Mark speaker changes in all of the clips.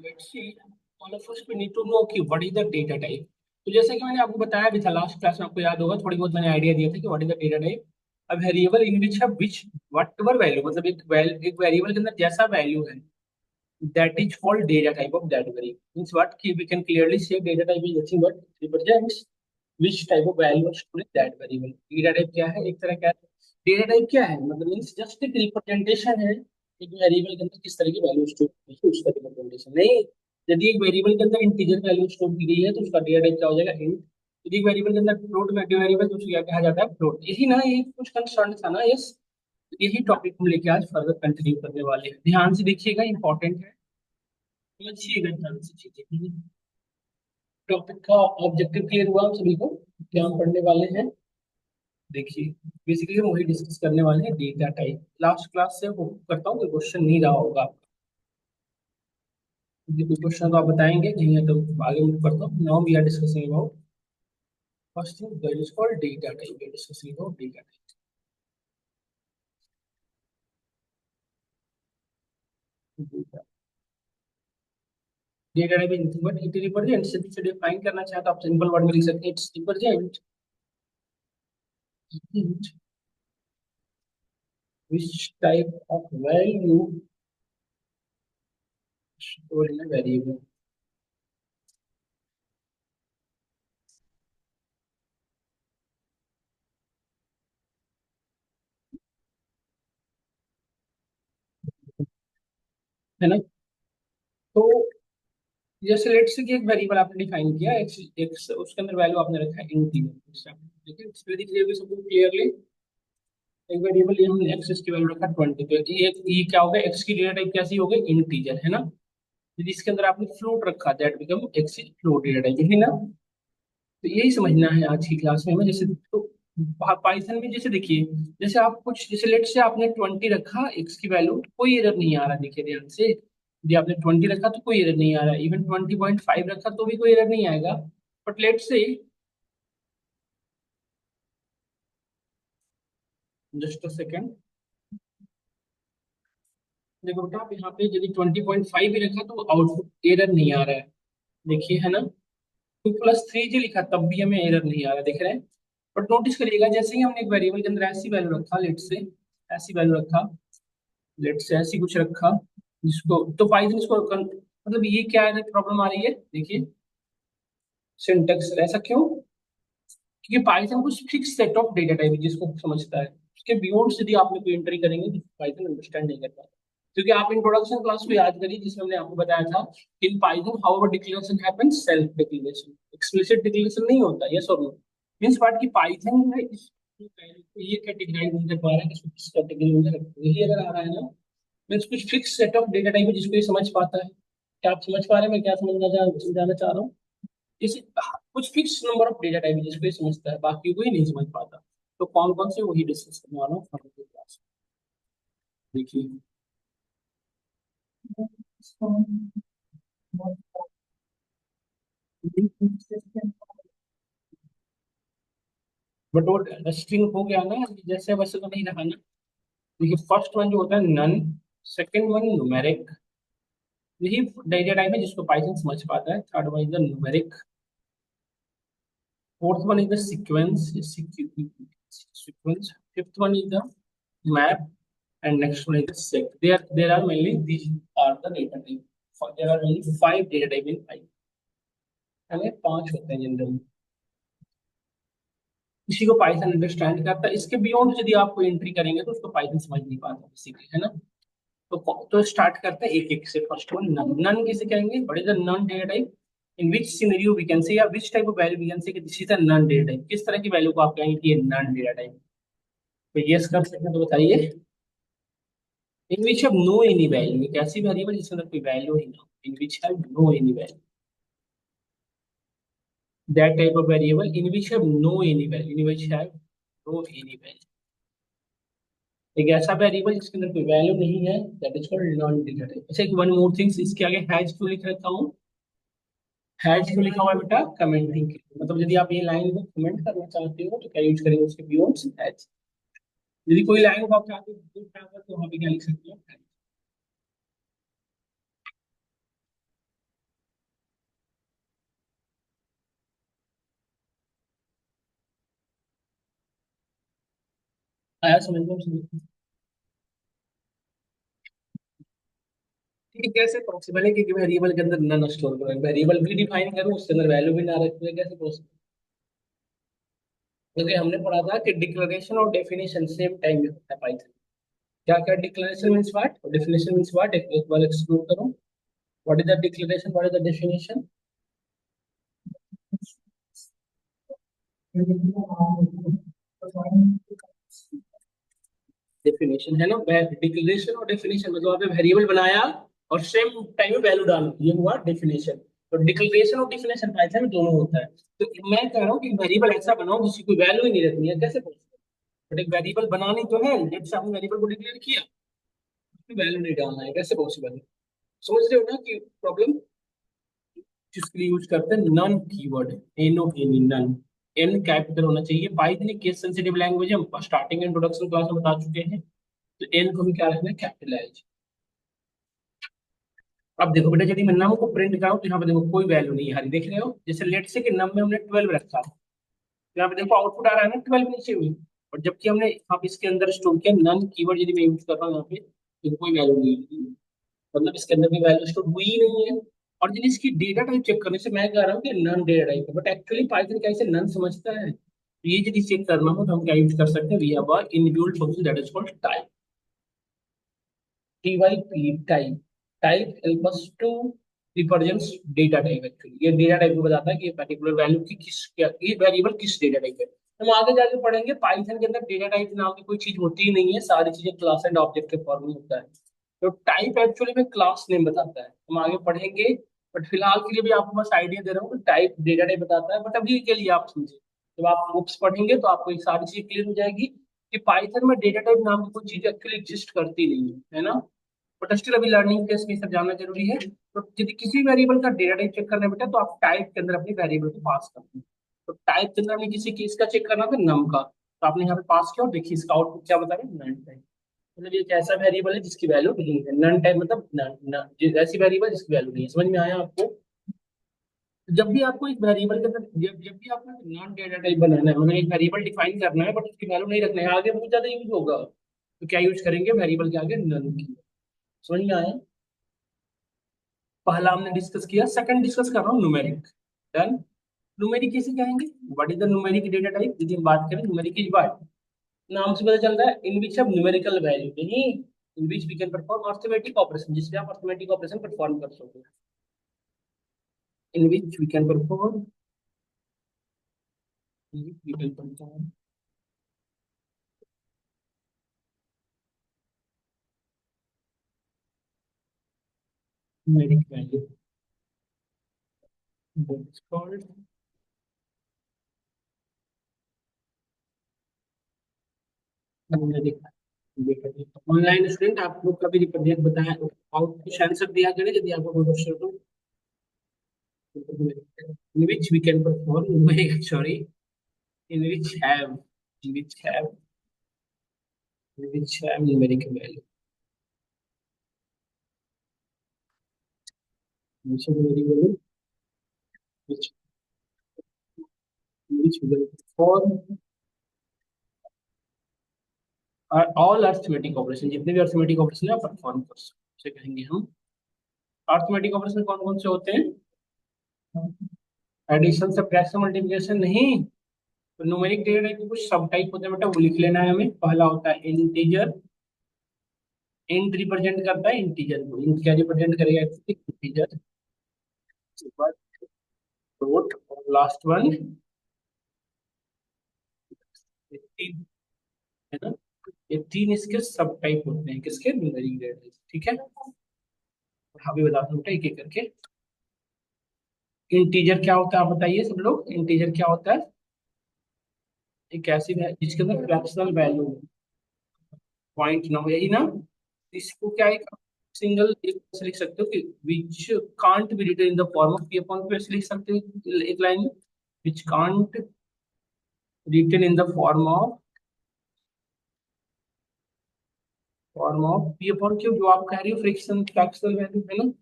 Speaker 1: let's see, all of us we need to know कि what is the data type. तो जैसे कि मैंने आपको बताया भी था लास्ट क्लास में, आपको याद होगा, थोड़ी बहुत मैंने आइडिया दिया था कि what is the data type. A variable in which है which whatever value, मतलब एक वेरिएबल के अंदर जैसा वैल्यू है, that is called data type of that variable. Means what कि we can clearly say data type is nothing but represents which type of value is stored in that variable. data type क्या है, एक तरह क्या है, data type क्या है, मतलब मीन्स जस्ट एक रिप्रेजेंटेशन है एक वेरिएबल के अंदर किस तरह की वैल्यू स्टोर की है उसका रिप्रेजेंटेशन नहीं. यदि एक वेरिएबल के अंदर इंटीजर वैल्यू स्टोर की गई है तो उसका डेटा टाइप क्या हो जाएगा, इंट. यदि एक वेरिएबल के अंदर फ्लोट वेरिएबल तो उसको क्या कहा जाता है, फ्लोट. यही ना, यही कुछ कंसर्न था ना, यस. यही टॉपिक हम लेके आज फर्दर कंटिन्यू करने वाले हैं. ध्यान से देखिएगा, इंपॉर्टेंट है, समझिएगा ध्यान से चीजें. टॉपिक का ऑब्जेक्टिव क्लियर हुआ हम सभी को, क्या हम पढ़ने वाले हैं. देखिए, बेसिकली हम वही डिस्कस करने वाले हैं, डेटा टाइप. लास्ट क्लास से होप करता हूँ कि क्वेश्चन नहीं रहा होगा. यदि कोई क्वेश्चन तो आप बताएंगे, नहीं है तो आगे मूव करता हूँ. Now we are discussing about first thing that is called data type. We are discussing about data type. Data type is but it represent, से डिफाइन करना चाहे तो आप सिंपल वर्ड में लिख सकते हैं, it's represent which type of value stored in a variable. है ना. तो जैसे लेट्स से कि एक वेरिएबल आपने डिफाइन किया एक्स, एक्स उसके अंदर वैल्यू आपने रखा है इंटीजर. ठीक है, इसमें दिख रही है सबको क्लियरली. एक वेरिएबल ये हमने एक्स की वैल्यू रखा 20, तो ये क्या होगा, एक्स की डेटा टाइप कैसी हो गई, इंटीजर, है ना. यदि इसके अंदर आपने फ्लोट रखा, that become x is float data type, है ना. तो यही समझना है आज की क्लास में हमें. जैसे तो पाइथन में जैसे देखिए, जैसे आप कुछ जैसे लेट से आपने 20 रखा एक्स की वैल्यू, कोई एरर नहीं आ रहा, देखिए ध्यान से. यदि आपने 20 रखा तो कोई एरर नहीं आ रहा, इवन 20.5 रखा तो भी कोई एरर नहीं आएगा. बट लेट से, जस्ट अ सेकेंड, देखो बेटा, आप यहाँ पे यदि 20.5 भी रखा तो आउटपुट एरर नहीं आ रहा है, देखिए, है ना. 2+3 जो लिखा तब भी हमें एरर नहीं आ रहा, देख रहे हैं. बट नोटिस करिएगा, जैसे ही हमने एक वेरिएबल के अंदर ऐसी वैल्यू रखा, लेट से ऐसी वैल्यू रखा, लेट से ऐसी कुछ रखा, जिसको तो पाइथन इसको मतलब ये क्या है, प्रॉब्लम आ रही है, देखिए, सिंटेक्स. ऐसा क्यों, क्योंकि पाइथन कुछ fix set of data type जिसको समझता है, उसके बियॉन्ड यदि आपने कोई एंट्री करेंगे तो पाइथन अंडरस्टैंड नहीं कर पाता. क्योंकि आप इंट्रोडक्शन क्लास को याद करिए जिसमें हमने आपको बताया था, in Python how declaration happens, self declaration, explicit declaration नहीं होता, यस और नो. मींस व्हाट की पाइथन में इस value को ये कैटेगराइज नहीं कर पा रहा है कि इसको किस कैटेगरी में रखें, यही अगर आ रहा है ना. मीन्स कुछ fix set of data type है जिसको ये समझ पाता है. क्या आप समझ पा रहे हैं मैं क्या समझाना चाह रहा हूँ. इसे कुछ fix number of data type है जिसको ये समझता है, बाकी कोई नहीं समझ पाता. तो कौन कौन से, वही डिस्कस करने वाला हूँ फर्दर क्लास. देखिए, बट वो स्ट्रिंग हो गया ना, जैसे वैसे तो नहीं रहा ना. देखिए, फर्स्ट वन जो होता है नन, सेकंड वन न्यूमेरिक, यही डेटा टाइप है जिसको पाइथन समझ पाता है. Third one is the numeric, fourth one is the sequence, sequence. Fifth one is the map, and next one is the set. There are mainly these are the data type. There are only 5 data type in Python. हमें 5 होते हैं generally. इसी को Python understand करता है, इसके beyond यदि आप कोई एंट्री करेंगे तो उसको पाइथन समझ नहीं पाता बेसिकली, है ना. तो स्टार्ट करते हैं एक एक से. First one none. नन किसे कहेंगे, what is the none data type, in which scenario we can say, या which type of value we can say कि this is the none data type, किस तरह की वैल्यू को आप कहेंगे कि ये नन डेटा टाइप. तो यस कर सकते हैं तो बताइए. In which have no any value, एक ऐसी वेरिएबल जिसके अंदर कोई वैल्यू ही ना हो. In which have no any value, that type of variable in which have no any value, in which have no any value. एक ऐसा वेरिएबल जिसके अंदर कोई वैल्यू नहीं है, that is called none data type. अच्छा, एक वन मोर थिंग्स, इसके आगे हैज क्यों लिख रखा हूँ. हैज क्यों लिखा हुआ है बेटा, कमेंटिंग के लिए. मतलब यदि आप ये लाइन को कमेंट करना चाहते हो तो क्या यूज करेंगे, उसके बियॉन्ड हैज. यदि कोई लाइन को आप चाहते हो तो वहां पे क्या लिख सकते हो. आया समझ में समझ? ठीक है, कैसे पॉसिबल है कि वेरिएबल के अंदर नन स्टोर करें, वेरिएबल भी डिफाइन करूं उसके अंदर वैल्यू भी ना रखूं, कैसे पॉसिबल? क्योंकि हमने पढ़ा था कि डिक्लेरेशन और डेफिनेशन सेम टाइम में होता है पाइथन। क्या क्या declaration means what, definition means what, एक बार एक्सप्लोर करो। What is the declaration, what is the definition? Definition है ना, डिक्लेरेशन और डेफिनेशन मतलब आपने वेरिएबल बनाया और सेम टाइम में वैल्यू डाल दी, ये हुआ डेफिनेशन। तो डिक्लेरेशन और डेफिनेशन पाइथन में दोनों होता है। तो मैं कह रहा हूँ कि वेरिएबल ऐसा बनाओ जिसकी कोई वैल्यू ही नहीं रखनी है, कैसे पॉसिबल? बट एक वेरिएबल बनानी तो है, जैसे आपने वेरिएबल को डिक्लेयर किया, उसकी वैल्यू नहीं डालना है, कैसे पॉसिबल है? समझ रहे हो ना कि प्रॉब्लम? जिसके लिए यूज करते हैं none keyword, N O N, none. N capital होना चाहिए, पाइथन एक केस सेंसिटिव लैंग्वेज है, हम स्टार्टिंग इंट्रोडक्शन क्लास में बता चुके हैं। तो एन को भी क्या रखना है, कैपिटलाइज। अब देखो बेटा, यदि मैं नम को प्रिंट कराऊं तो यहाँ पे देखो कोई वैल्यू नहीं है हरी, देख रहे हो? जैसे लेट से कि नम में हमने 12 रखा, तो यहाँ पे देखो आउटपुट आ रहा है ना 12 नीचे हुई। और जबकि हमने यहाँ पे इसके अंदर स्टोर किया नन कीवर्ड, यदि मैं यूज कर रहा हूँ यहाँ पे तो कोई वैल्यू नहीं है, मतलब इसके अंदर भी वैल्यू स्टोर हुई ही नहीं है। और यदि इसकी डेटा टाइप चेक करने से मैं कह रहा हूँ कि नन डेटा टाइप है, बट एक्चुअली पाइथन क्या इसे नन समझता है? तो ये यदि चेक करना हो तो हम क्या यूज कर सकते हैं, we have a inbuilt function that is called type, TYP type. Type help us to represents data type, actually ये डेटा टाइप को बताता है कि पर्टिकुलर वैल्यू की किस क्या ये वेरिएबल किस डेटा टाइप है। हम आगे जाके पढ़ेंगे पाइथन के अंदर डेटा टाइप नाम की कोई चीज होती ही नहीं है, सारी चीजें क्लास एंड ऑब्जेक्ट के फॉर्म में होता है। तो टाइप एक्चुअली में क्लास नेम बताता है, हम आगे पढ़ेंगे। बट फिलहाल के लिए भी आपको बस आइडिया दे रहा हूँ कि टाइप डेटा टाइप बताता है, बट अभी के लिए आप समझे, जब आप बुक्स पढ़ेंगे तो आपको एक सारी चीज क्लियर हो जाएगी कि पाइथन में डेटा टाइप नाम की कोई चीज एक्चुअली एग्जिस्ट करती नहीं है ना। बट स्टिल अभी लर्निंग फेज में ये सब जानना जरूरी है। तो यदि किसी वेरिएबल का डेटा टाइप चेक करना है बेटा, तो आप टाइप के अंदर अपनी वेरिएबल को पास करते हैं। तो टाइप के अंदर हमें किसी केस का चेक करना था नम का, तो आपने यहाँ पे पास किया और देखिए इसका आउटपुट क्या बता रहे हैं, नन टाइप। मतलब ये एक ऐसा वेरिएबल है जिसकी वैल्यू नहीं है, नन टाइप मतलब ऐसी वेरिएबल जिसकी वैल्यू नहीं है। समझ में आया आपको? जब भी आपको एक वेरिएबल के अंदर जब भी आपको नॉन डेटा टाइप बनाना है, मतलब एक वेरिएबल डिफाइन करना है बट उसकी वैल्यू नहीं रखना है, आगे बहुत ज्यादा यूज होगा, तो क्या यूज करेंगे वेरिएबल के आगे नन की। समझ में आया? पहला हमने डिस्कस किया, सेकंड डिस्कस कर रहा हूँ न्यूमेरिक। डन। न्यूमेरिक किसे कहेंगे, what is the numeric data type? यदि हम बात करें न्यूमेरिक इज व्हाट, नाम से पता चल रहा है in which of numerical value नहीं, in which we can perform arithmetic operation, जिसमें आप अर्थमेटिक ऑपरेशन परफॉर्म कर सको, in which we can perform, in which we can perform numeric value, that is called numeric data type. Online student आप लोग का भी represent बताया, out कुछ आंसर दिया करें यदि आपको कोई क्वेश्चन हो तो, in which we can perform numeric, sorry, in which have, in which have, in which have numeric value, which have numeric value, which which we will perform are all arithmetic operation, जितने भी arithmetic operation है perform कर सकते, उसे कहेंगे हम arithmetic operation। कौन कौन से होते हैं? एडिशन, सब्ट्रैक्शन, मल्टीप्लिकेशन नहीं। तो न्यूमेरिक डेटा टाइप के कुछ सब टाइप होते हैं बेटा, वो लिख लेना है हमें। पहला होता है इंटीजर, इंट रिप्रेजेंट करता है इंटीजर को, इंट क्या रिप्रेजेंट करेगा, इंटीजर। फ्लोट और लास्ट वन तीन, है ना? ये तीन इसके सब टाइप होते हैं, किसके, न्यूमेरिक डेटा टाइप, ठीक है? हाँ भी बताता हूँ एक एक करके। इंटीजर क्या होता है आप बताइए सब लोग, इंटीजर क्या होता है? एक ऐसी जिसके अंदर फ्रैक्शनल वैल्यू पॉइंट ना हो, यही ना? इसको क्या एक सिंगल एक से लिख सकते हो कि which can't be written in the form of P upon Q, ऐसे लिख सकते हो एक लाइन में, which can't written in the form of P upon Q, जो आप कह रही हो फ्रिक्शन फ्रैक्शनल वैल्यू है ना।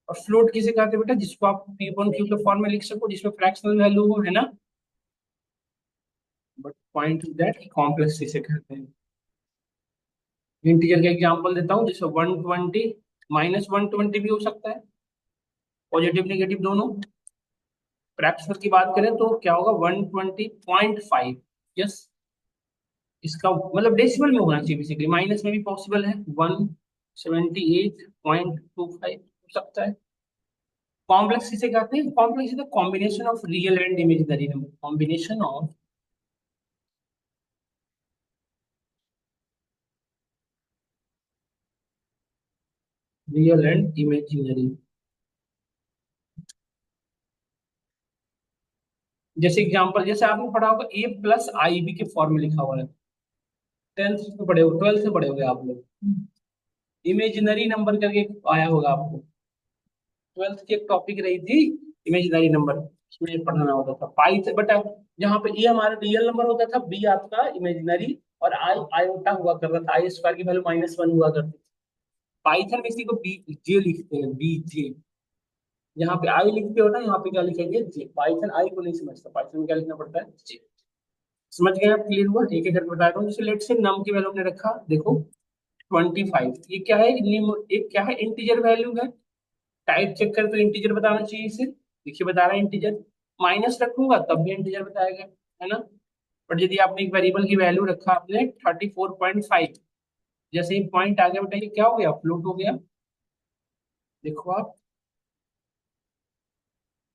Speaker 1: और फ्लोट किसे कहते हैं बेटा, जिसको आप पी अपॉन क्यू के फॉर्म में लिख सको, जिसमें फ्रैक्शनल वैल्यू हो, है ना? But point is that complex इसे कहते हैं। इंटीजर का एग्जांपल देता हूँ, जैसे 120 -120 भी हो सकता है, पॉजिटिव नेगेटिव दोनों। फ्रैक्शनल की बात करें तो क्या होगा, 120.5। यस, इसका मतलब डेसिमल में होना चाहिए, बेसिकली माइनस में भी पॉसिबल है, 178.25 हो सकता है। कॉम्प्लेक्स किसे कहते हैं, complex is the combination of real and imaginary number, combination of real and imaginary. जैसे एग्जांपल, जैसे आपने पढ़ा होगा ए प्लस आई बी के फॉर्म में लिखा हुआ है, 10th से पढ़े हो, 12th से पढ़े होगे आप लोग। इमेजिनरी नंबर करके आया होगा आपको, 12th की एक टॉपिक रही थी इमेजिनरी नंबर, उसमें पढ़ना होता था पाई से, बट जहाँ पे ए हमारा रियल नंबर होता था, बी आपका इमेजिनरी, और आई आयोटा हुआ करता था, आई स्क्वायर की वैल्यू -1 हुआ करती थी। पाइथन में इसी को बी जे लिखते हैं, बी जे। यहाँ पे आई लिखते हो ना, यहाँ पे क्या लिखेंगे, जे। पाइथन आई को नहीं समझता, पाइथन में क्या लिखना पड़ता है, जे। समझ गए आप, क्लियर हुआ, एक एक करके बता रहा हूँ। जैसे लेट से नम की वैल्यू हमने रखा, देखो 25, ये क्या है, एक क्या है, इंटीजर वैल्यू है। टाइप चेक कर तो इंटीजर बताना चाहिए इसे, देखिए बता रहा है इंटीजर। माइनस रखूंगा तब भी इंटीजर बताएगा, है ना। बट यदि आपने एक वेरिएबल की वैल्यू रखा आपने 34.5, जैसे ही पॉइंट आ गया बेटा, ये क्या हो गया, फ्लोट हो गया। देखो आप,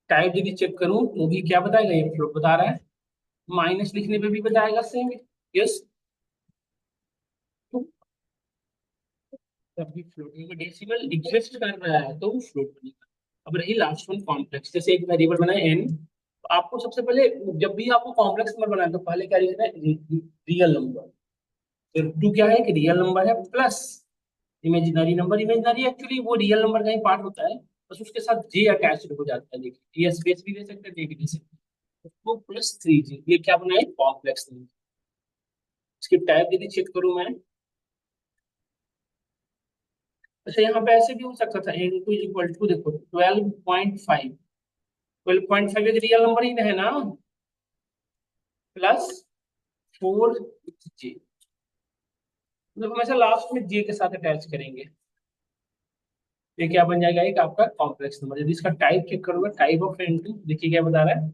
Speaker 1: टाइप यदि चेक करूं तो भी क्या बताएगा, ये फ्लोट बता रहा है। माइनस लिखने पे भी बताएगा सेम। यस, तो तब भी फ्लोटिंग में डेसिमल एग्जिस्ट कर रहा है तो वो फ्लोट बनेगा। अब रही लास्ट वन, कॉम्प्लेक्स। जैसे एक वेरिएबल बनाए एन, तो आपको सबसे पहले, जब भी आपको कॉम्प्लेक्स नंबर बनाए तो पहले क्या लिखना है, रियल नंबर। फिर टू क्या है कि रियल नंबर है, plus imaginary number. Imaginary actually वो रियल नंबर का ही पार्ट होता है, बस उसके साथ जे अटैच हो जाता है, देखिए ये स्पेस भी दे सकते हैं, जे भी दे सकते हैं। तो प्लस 3 जी, ये क्या बनाए, कॉम्प्लेक्स नंबर। इसकी टाइप यदि चेक करूं मैं, अच्छा यहाँ पे ऐसे भी हो सकता था, एन टू इक्वल टू, देखो 12.5, 12.5 एक रियल नंबर ही है ना, प्लस 4 जे, मतलब हमेशा लास्ट में जे के साथ अटैच करेंगे। ये क्या बन जाएगा, एक आपका कॉम्प्लेक्स नंबर। यदि इसका टाइप चेक करोगे, टाइप ऑफ एन टू, देखिए क्या बता रहा है,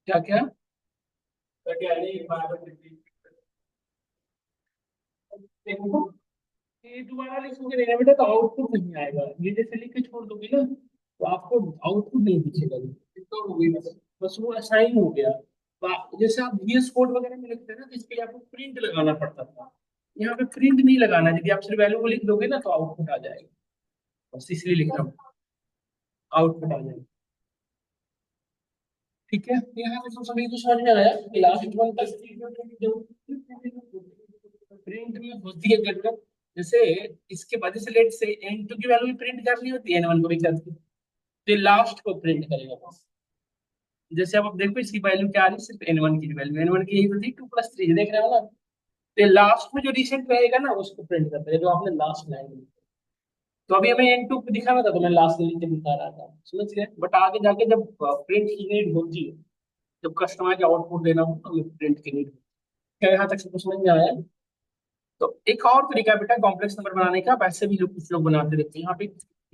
Speaker 1: क्या क्या, देखो ये दोबारा लिखोगे नहीं ना बेटा, तो आउटपुट नहीं आएगा, ये जैसे लिख के छोड़ दोगे ना, तो आपको आउटपुट नहीं दिखेगा, तो हो गई बस, बस वो असाइन हो गया। जैसे आप VS कोड वगैरह में लिखते हैं ना, तो इसके लिए आपको प्रिंट लगाना पड़ता था, यहाँ पे प्रिंट नहीं लगाना, यदि आप सिर्फ वैल्यू को लिख दोगे ना तो आउटपुट आ जाएगा, बस इसलिए लिख रहा हूँ, आउटपुट आ जाएगा। ठीक है, यहाँ पे तो सभी को समझ में आया कि लास्ट वन तक प्रिंट में होती है गड़बड़। जैसे इसके बाद, जैसे लेट से N2 की वैल्यू भी प्रिंट करनी होती है, N1 को भी करती है, तो लास्ट को प्रिंट करेगा बस। जैसे अब देखो इसकी वैल्यू क्या आ रही है, सिर्फ N1 की वैल्यू, N1 की यही होती है 2+3, देख रहे हो ना। तो लास्ट में जो रिसेंट रहेगा ना उसको प्रिंट करता है, जो आपने लास्ट लाइन में। तो अभी हमें N2 को दिखाना था, तो मैं लास्ट लाइन पे दिखा रहा था, समझ गए। बट आगे जाके जब प्रिंट की नीड होती है, जब कस्टमर के आउटपुट देना हो, तो प्रिंट की नीड। क्या यहाँ तक सबको समझ में आया। तो एक और तरीका है बेटा कॉम्प्लेक्स नंबर बनाने का, वैसे भी लोग कुछ लोग बनाते रहते हैं, यहाँ पे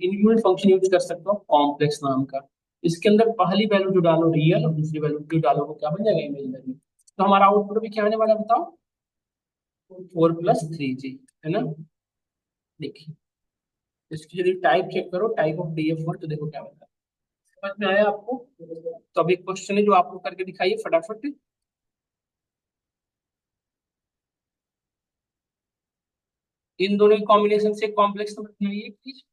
Speaker 1: इनबिल्ट फंक्शन यूज कर सकते हो कॉम्प्लेक्स नाम का। इसके अंदर पहली वैल्यू जो डालो रियल, और दूसरी वैल्यू जो डालो वो क्या बन जाएगा, इमेजिनरी। तो हमारा आउटपुट भी क्या आने वाला है बताओ, 4+3 जी, है ना। देखिए इसकी यदि टाइप चेक करो, टाइप ऑफ DF1, तो देखो क्या बता है। समझ में आया आपको। तो अभी क्वेश्चन है जो आपको करके दिखाइए फटाफट। इन दोनों की कॉम्बिनेशन से कॉम्प्लेक्स नंबर बनाइए प्लीज।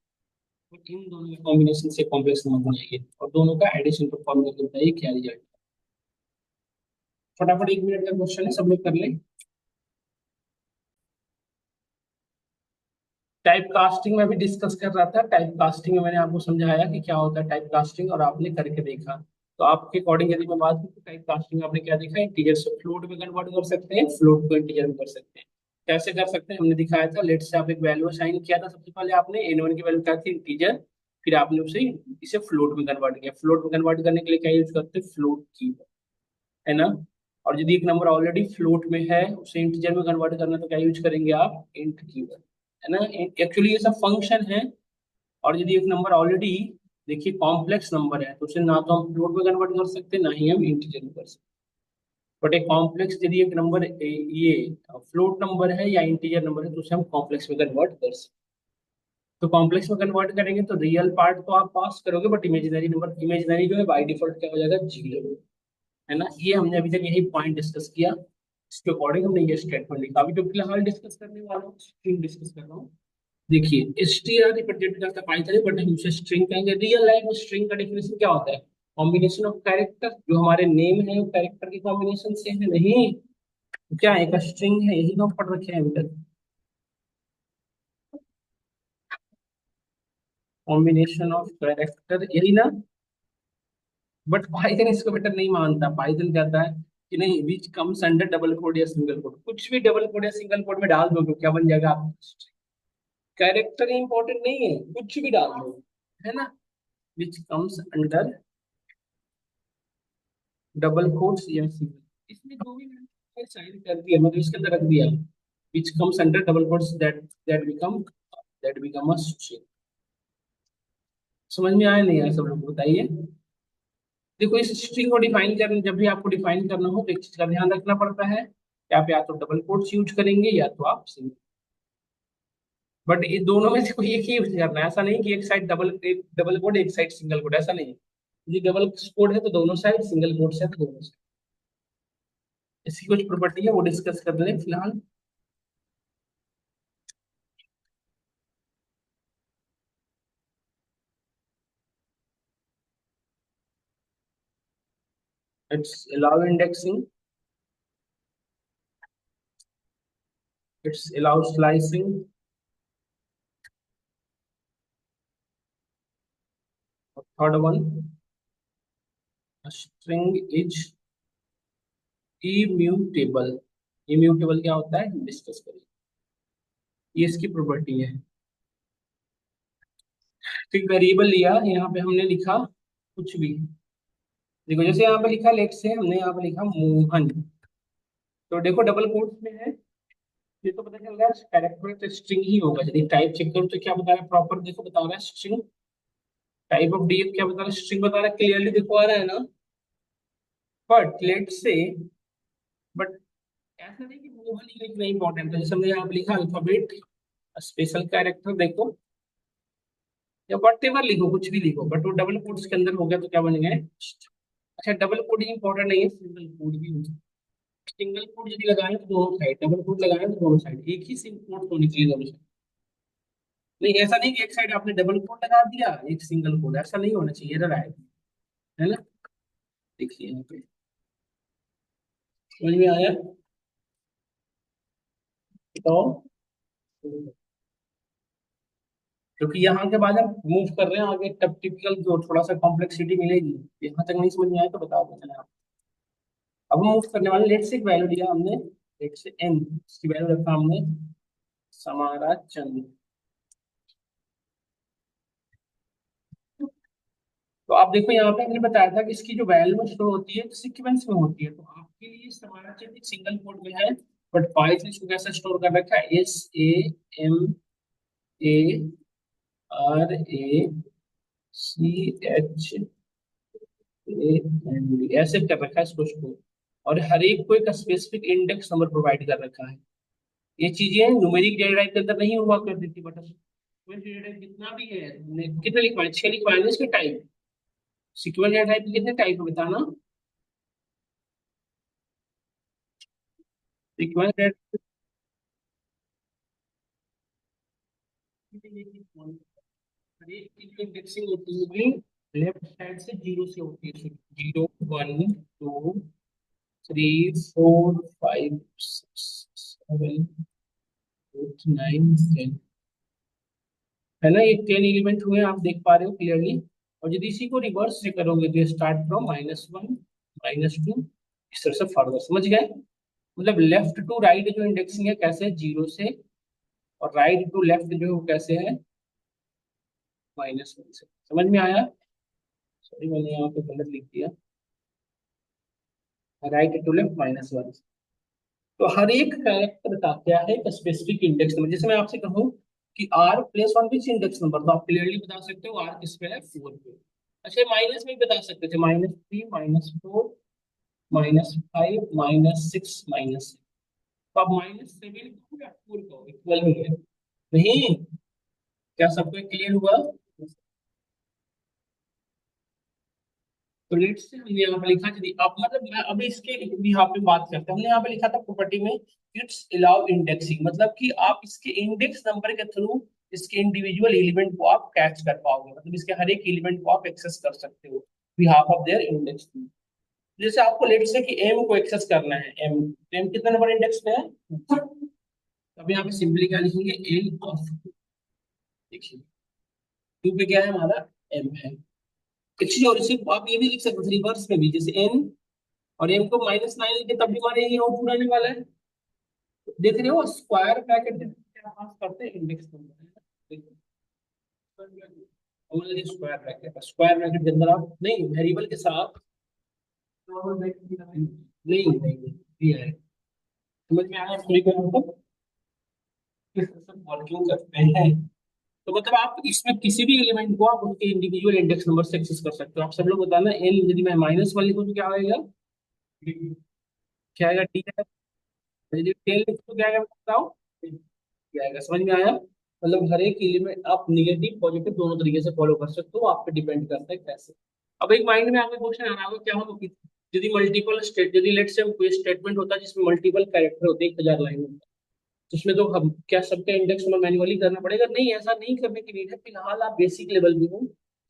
Speaker 1: इन दोनों के कॉम्बिनेशन से कॉम्प्लेक्स नंबर बनाइए, और दोनों का एडिशन परफॉर्म करके बताइए क्या रिजल्ट। फटाफट 1 मिनट का क्वेश्चन है, सबमिट कर ले। टाइप कास्टिंग में भी डिस्कस कर रहा था, टाइप कास्टिंग में मैंने आपको समझाया कि क्या होता है टाइप कास्टिंग, और आपने करके देखा। तो आपके अकॉर्डिंग यदि मैं बात करूं तो टाइप कास्टिंग आपने क्या देखा, इंटीजर से फ्लोट में कन्वर्ट कर सकते हैं, फ्लोट को इंटीजर में कर सकते हैं। कैसे कर सकते हैं हमने दिखाया था, लेट से आप एक वैल्यू असाइन किया था, सबसे पहले आपने N1 की वैल्यू क्या थी, इंटीजर। फिर आपने उसे इसे फ्लोट में कन्वर्ट किया, फ्लोट में कन्वर्ट करने के लिए क्या यूज करते हैं, फ्लोट की। है ना। और यदि एक नंबर ऑलरेडी फ्लोट में है, उसे इंटीजर में कन्वर्ट करना, तो क्या यूज करेंगे आप, इंट कीवर्ड, है ना। एक्चुअली ये सब फंक्शन है। और यदि एक नंबर ऑलरेडी, देखिए कॉम्प्लेक्स नंबर है, तो उसे ना तो हम फ्लोट में कन्वर्ट कर सकते, ना ही हम इंटीजर में कर सकते। बट एक कॉम्प्लेक्स यदि एक नंबर ये फ्लोट नंबर है या इंटीजर नंबर है, तो उसे हम कॉम्प्लेक्स में कन्वर्ट कर सकते। तो कॉम्प्लेक्स में कन्वर्ट करेंगे तो रियल पार्ट तो आप पास करोगे, बट इमेजिनरी नंबर, इमेजिनरी जो है बाय डिफॉल्ट क्या हो जाएगा, जीरो, है ना। ये हमने अभी तक यही पॉइंट डिस्कस किया, इसके अकॉर्डिंग हमने ये स्टेटमेंट लिखा। अभी तो फिलहाल डिस्कस करने वाला हूँ, स्ट्रिंग डिस्कस कर रहा हूँ। देखिए str रिप्रेजेंट करता है पाइथन, बट हम उसे स्ट्रिंग कहेंगे। रियल लाइफ में स्ट्रिंग का डेफिनेशन क्या होता है, कॉम्बिनेशन ऑफ कैरेक्टर, जो हमारे नेम है वो कैरेक्टर की कॉम्बिनेशन से है, नहीं तो क्या है, एक स्ट्रिंग है, यही तो हम पढ़ रखे हैं अभी तक, कॉम्बिनेशन ऑफ कैरेक्टर, यही ना। बट पाइथन इसको बेटर नहीं मानता, पाइथन कहता है कि नहीं, which comes under double quote या सिंगल कोड, कुछ भी डबल कोड या सिंगल कोड में डाल दो तो क्या बन जाएगा आपका, कैरेक्टर इंपॉर्टेंट नहीं है, कुछ भी डाल दो, है ना। Which comes under double quotes या सिंगल, इसमें जो भी मैंने साइन कर दिया, मतलब इसके अंदर रख दिया, which comes under double quotes, that that become a string. समझ में आया नहीं आया सब लोग, बताइए। देखो इस स्ट्रिंग को डिफाइन करने, जब भी आपको डिफाइन करना हो तो एक चीज का ध्यान रखना पड़ता है, कि आप या तो डबल कोट्स यूज करेंगे या तो आप सिंगल। बट ये दोनों में से कोई एक ही यूज करना है, ऐसा नहीं कि एक साइड डबल कोड एक साइड सिंगल कोड, ऐसा नहीं है। यदि डबल कोड है तो दोनों साइड, सिंगल कोड है तो दोनों साइड। इसकी कुछ प्रॉपर्टी है वो डिस्कस कर रहे हैं फिलहाल। It's allow indexing, it's allow slicing, third one string is immutable. Immutable क्या होता है डिस्कस करिए, ये इसकी प्रॉपर्टी है। फिर वेरिएबल लिया, यहाँ पे हमने लिखा कुछ भी, देखो जैसे यहाँ पे लिखा, लेट से हमने यहाँ पे लिखा मोहन, तो देखो डबल कोट्स में है, ये तो पता चल रहा है कैरेक्टर तो स्ट्रिंग ही होगा। यदि टाइप चेक करो तो क्या बता रहा है, प्रॉपर देखो बता रहा है स्ट्रिंग, टाइप ऑफ डी क्या बता रहा है, स्ट्रिंग बता रहा है, क्लियरली देखो आ रहा है ना। बट लेट से, बट ऐसा नहीं कि मोहन ही लिखना इंपॉर्टेंट है, जैसे हमने यहाँ पे लिखा अल्फाबेट स्पेशल कैरेक्टर, देखो या वट एवर लिखो, कुछ भी लिखो, बट वो डबल कोट्स के अंदर हो गया तो क्या बन गए। अच्छा डबल कोड ही इंपॉर्टेंट नहीं है, सिंगल कोड भी हो सकता है। सिंगल कोड यदि लगाएं तो दोनों साइड, डबल कोड लगाएं तो दोनों साइड, एक ही सिंगल कोड होनी चाहिए दोनों साइड। नहीं ऐसा नहीं कि एक साइड आपने डबल कोड लगा दिया एक सिंगल कोड, ऐसा नहीं होना चाहिए, एरर आएगा, है ना। देखिए यहाँ पे समझ में आया, तो क्योंकि यहाँ के बाद हम मूव कर रहे हैं आगे, तब टिपिकल जो थोड़ा सा कॉम्प्लेक्सिटी मिलेगी, यहाँ तक नहीं समझ में आया तो बता दो चले आप। अब मूव करने वाले, लेट से एक वैल्यू दिया हमने, लेट से एन, इसकी वैल्यू रखा हमने समारा चंद्र। तो आप देखो यहाँ पे हमने बताया था कि इसकी जो वैल्यू स्टोर होती है सीक्वेंस में होती है, तो आपके लिए समारा चंद्र सिंगल कोड में है, बट पाइथन इसको कैसे स्टोर कर रखा है, SAMARACHAND ऐसे कर रखा है इसको स्टोर। और हर एक को एक स्पेसिफिक इंडेक्स नंबर प्रोवाइड कर रखा है। ये चीजें न्यूमेरिक डेटा टाइप के अंदर नहीं हुआ करती थी, बट सीक्वेंस डेटा टाइप जितना भी है, हमने कितने लिखवाए, 6 लिखवाए ना इसके टाइप। सीक्वेंस डेटा टाइप के कितने टाइप है बताना, सीक्वेंस डेटा, हर एक की जो इंडेक्सिंग होती है लेफ्ट साइड से जीरो से होती है, zero one two three four five six seven eight nine ten, है ना। ये 10 एलिमेंट हुए, आप देख पा रहे हो क्लियरली। और यदि इसी को रिवर्स से करोगे तो स्टार्ट फ्रॉम -1 -2, इस तरह से फर्दर, समझ गए। मतलब लेफ्ट टू राइट जो इंडेक्सिंग है कैसे है, जीरो से, और राइट टू लेफ्ट जो है वो कैसे है, -1 से। समझ में आया। सॉरी मैंने यहाँ पे गलत लिख दिया, राइट टू लेफ्ट -1। तो हर एक कैरेक्टर का क्या है, एक स्पेसिफिक इंडेक्स नंबर। जैसे मैं आपसे कहूँ कि R place on which index number, तो आप क्लियरली बता सकते हो आर किस पे है, 4 पे। अच्छा, माइनस में भी बता सकते थे, -3 -4 -5 -6 -6। तो आप -7 को या 4 को इक्वल ही है, नहीं? क्या सबको क्लियर हुआ? तो लेट्स से हमने यहाँ पे लिखा, यदि आप मतलब मैं अभी इसके भी यहाँ पे बात करते हैं, हमने यहाँ पे लिखा था प्रॉपर्टी में इट्स अलाउ इंडेक्सिंग, मतलब कि आप इसके इंडेक्स नंबर के थ्रू इसके इंडिविजुअल एलिमेंट को आप कैच कर पाओगे, मतलब इसके हर एक एलिमेंट को आप एक्सेस कर सकते हो बिहाफ ऑफ देयर इंडेक्स। जैसे आपको लेट्स से कि एम को एक्सेस करना है, एम कितने नंबर इंडेक्स पे है? अब यहाँ पे सिंपली क्या लिखेंगे, एन ऑफ, देखिए 2 पे क्या है हमारा, एम है। एक चीज और, इसी को आप ये भी लिख सकते हो रिवर्स में भी, जैसे एन और एम को -9 लिखे तब भी हमारे ये आउटपुट आने वाला है। देख रहे हो, स्क्वायर ब्रैकेट क्या पास करते हैं, इंडेक्स नंबर, देखो स्क्वायर ब्रैकेट, स्क्वायर ब्रैकेट के अंदर आप नहीं वेरिएबल के साथ, नहीं नहीं नहीं, ये है, समझ में आया सभी को, मतलब किस तरह से वर्किंग करते हैं। तो मतलब आप इसमें किसी भी एलिमेंट को आप उसके इंडिविजुअल इंडेक्स नंबर से एक्सेस कर सकते हो। आप सब लोग बताना, एन यदि मैं -1 लिखूं तो क्या आएगा, क्या आएगा, डी आएगा। यदि 10 लिखूं तो क्या आएगा, बताओ, क्या आएगा, समझ में आया? मतलब हर एक एलिमेंट आप निगेटिव पॉजिटिव दोनों तरीके से फॉलो कर सकते हो, आप पे डिपेंड करता है कैसे। अब एक माइंड में आपको क्वेश्चन आ रहा होगा, क्या होगा यदि मल्टीपल स्टेट, यदि लेट्स से कोई स्टेटमेंट होता है जिसमें मल्टीपल कैरेक्टर होते हैं, 1000 लाइन होता है, तो उसमें तो हम क्या सबका इंडेक्स नंबर मैन्युअली करना पड़ेगा? नहीं, ऐसा नहीं करने की नीड है, फिलहाल आप बेसिक लेवल भी हो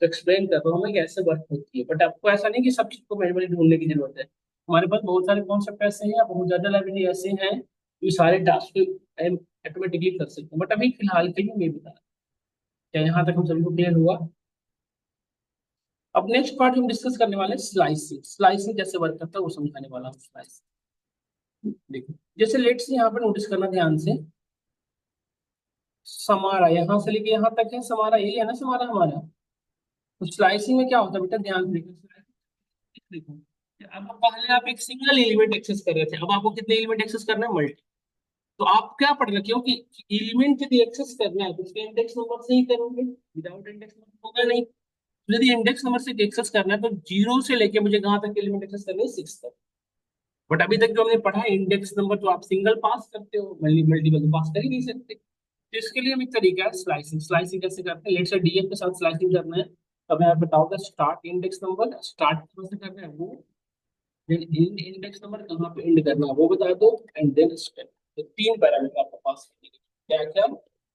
Speaker 1: तो एक्सप्लेन कर रहा हूँ मैं कैसे वर्क होती है, बट आपको ऐसा नहीं कि सब चीज को मैन्युअली ढूंढने की जरूरत है। हमारे पास बहुत सारे कॉन्सेप्ट ऐसे हैं, बहुत ज्यादा लाइब्रेरी ऐसे हैं जो सारे टास्क ऑटोमेटिकली कर सकते हैं, बट अभी फिलहाल के लिए मैं बता रहा हूं। क्या यहाँ तक हम सभी को क्लियर हुआ? अब नेक्स्ट पार्ट हम डिस्कस करने वाले हैं स्लाइसिंग। स्लाइसिंग कैसे वर्क करता है वो समझाने वाला हूँ। स्लाइसिंग देखो, जैसे लेट्स यहाँ पे नोटिस करना ध्यान से, समारा यहाँ से लेके यहाँ तक है, समारा यही है ना, समारा हमारा। तो स्लाइसिंग में क्या होता है बेटा, ध्यान से देखो, देखो अब पहले आप एक सिंगल एलिमेंट एक्सेस कर रहे थे, अब आपको कितने एलिमेंट एक्सेस करना है, मल्टी। तो आप क्या पढ़ रखे हो कि एलिमेंट यदि एक्सेस करना है तो उसके इंडेक्स नंबर से ही करोगे, विदाउट इंडेक्स नंबर होगा नहीं। तो यदि इंडेक्स नंबर से एक्सेस करना है तो 0 से लेके मुझे कहाँ तक एलिमेंट एक्सेस करने है, 6 तक। बट अभी तक जो हमने पढ़ा है, इंडेक्स नंबर तो आप सिंगल पास करते हो, मल्टीपल तो पास कर ही नहीं सकते। तो इसके लिए हम एक तरीका है स्लाइसिंग। स्लाइसिंग कैसे करते हैं, लेट्स से डीएफ के साथ स्लाइसिंग करना है, तो मैं बताऊंगा स्टार्ट इंडेक्स नंबर, स्टार्ट कहाँ से करना है वो, देन एंड इंडेक्स नंबर कहाँ पे एंड करना है वो बता दो, एंड देन स्टेप। तो 3 पैरामीटर आपको पास करने के, क्या क्या,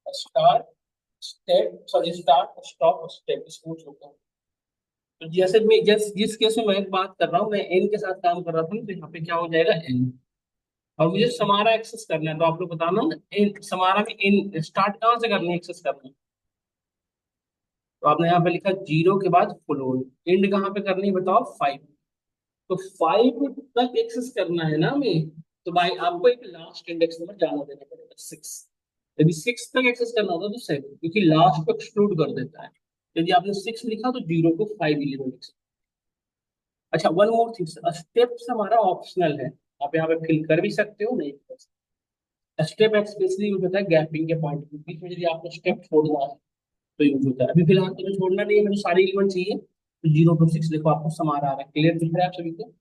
Speaker 1: start, step, sorry start, stop, step, इसको छोड़ता हूँ। तो जैसे मैं जिस केस में मैं बात कर रहा हूँ, मैं एन के साथ काम कर रहा था, तो यहाँ पे क्या हो जाएगा, एन। और मुझे समारा एक्सेस करना है, तो आप लोग बताना इन समारा में इन स्टार्ट कहाँ से करनी है, एक्सेस करना है। तो आपने यहाँ पे लिखा 0 के बाद फुल, एंड कहाँ पे करनी है बताओ, 5। तो 5 तक एक्सेस करना है ना हमें, तो भाई आपको एक लास्ट इंडेक्स नंबर जाना देना पड़ेगा, 6। यदि 6 तक एक्सेस करना होता तो 7, क्योंकि लास्ट को एक्सक्लूड कर देता है। यदि आपने 6 लिखा तो 0 को 5 एलिमेंट। अच्छा, वन मोर थिंग, स्टेप्स हमारा ऑप्शनल है, आप यहाँ पे फिल कर भी सकते हो, नहीं कर सकते। स्टेप स्पेशली यूज होता है गैपिंग के पॉइंट के बीच में, यदि आपको स्टेप छोड़ना है तो यूज होता है। अभी फिलहाल तो छोड़ना नहीं है, मुझे सारे एलिमेंट चाहिए, तो 0 to 6 देखो आपको समारा आ रहा है, क्लियर दिख रहा है आप सभी को?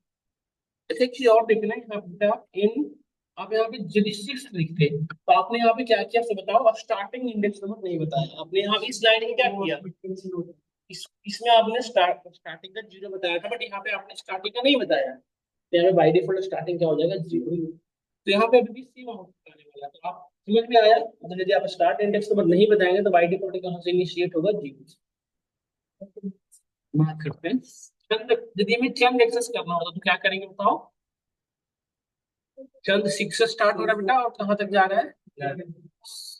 Speaker 1: ऐसे एक चीज और देखना है, यहाँ पे आप इन, आप यहाँ पे यदि 6 लिखते तो आपने यहाँ पे क्या किया सब बताओ, आप स्टार्टिंग इंडेक्स नंबर नहीं बताया आपने, यहाँ इस लाइन में क्या किया, इसमें आपने स्टार्टिंग का 0 बताया था, बट यहाँ पे आपने स्टार्टिंग का नहीं बताया, तो यहाँ पे बाई डिफॉल्ट स्टार्टिंग क्या हो जाएगा, 0। तो यहाँ पे अभी भी सेम आउटपुट आने वाला है। तो आप समझ में आया, मतलब यदि आप स्टार्ट इंडेक्स नंबर नहीं बताएंगे तो बाई डिफॉल्ट कहाँ से इनिशिएट होगा, 0। बात करते हैं चंद, यदि हमें चंद एक्सेस करना होगा तो क्या करेंगे बताओ, चंद 6 से स्टार्ट हो रहा है बेटा, और कहाँ तक जा रहा है,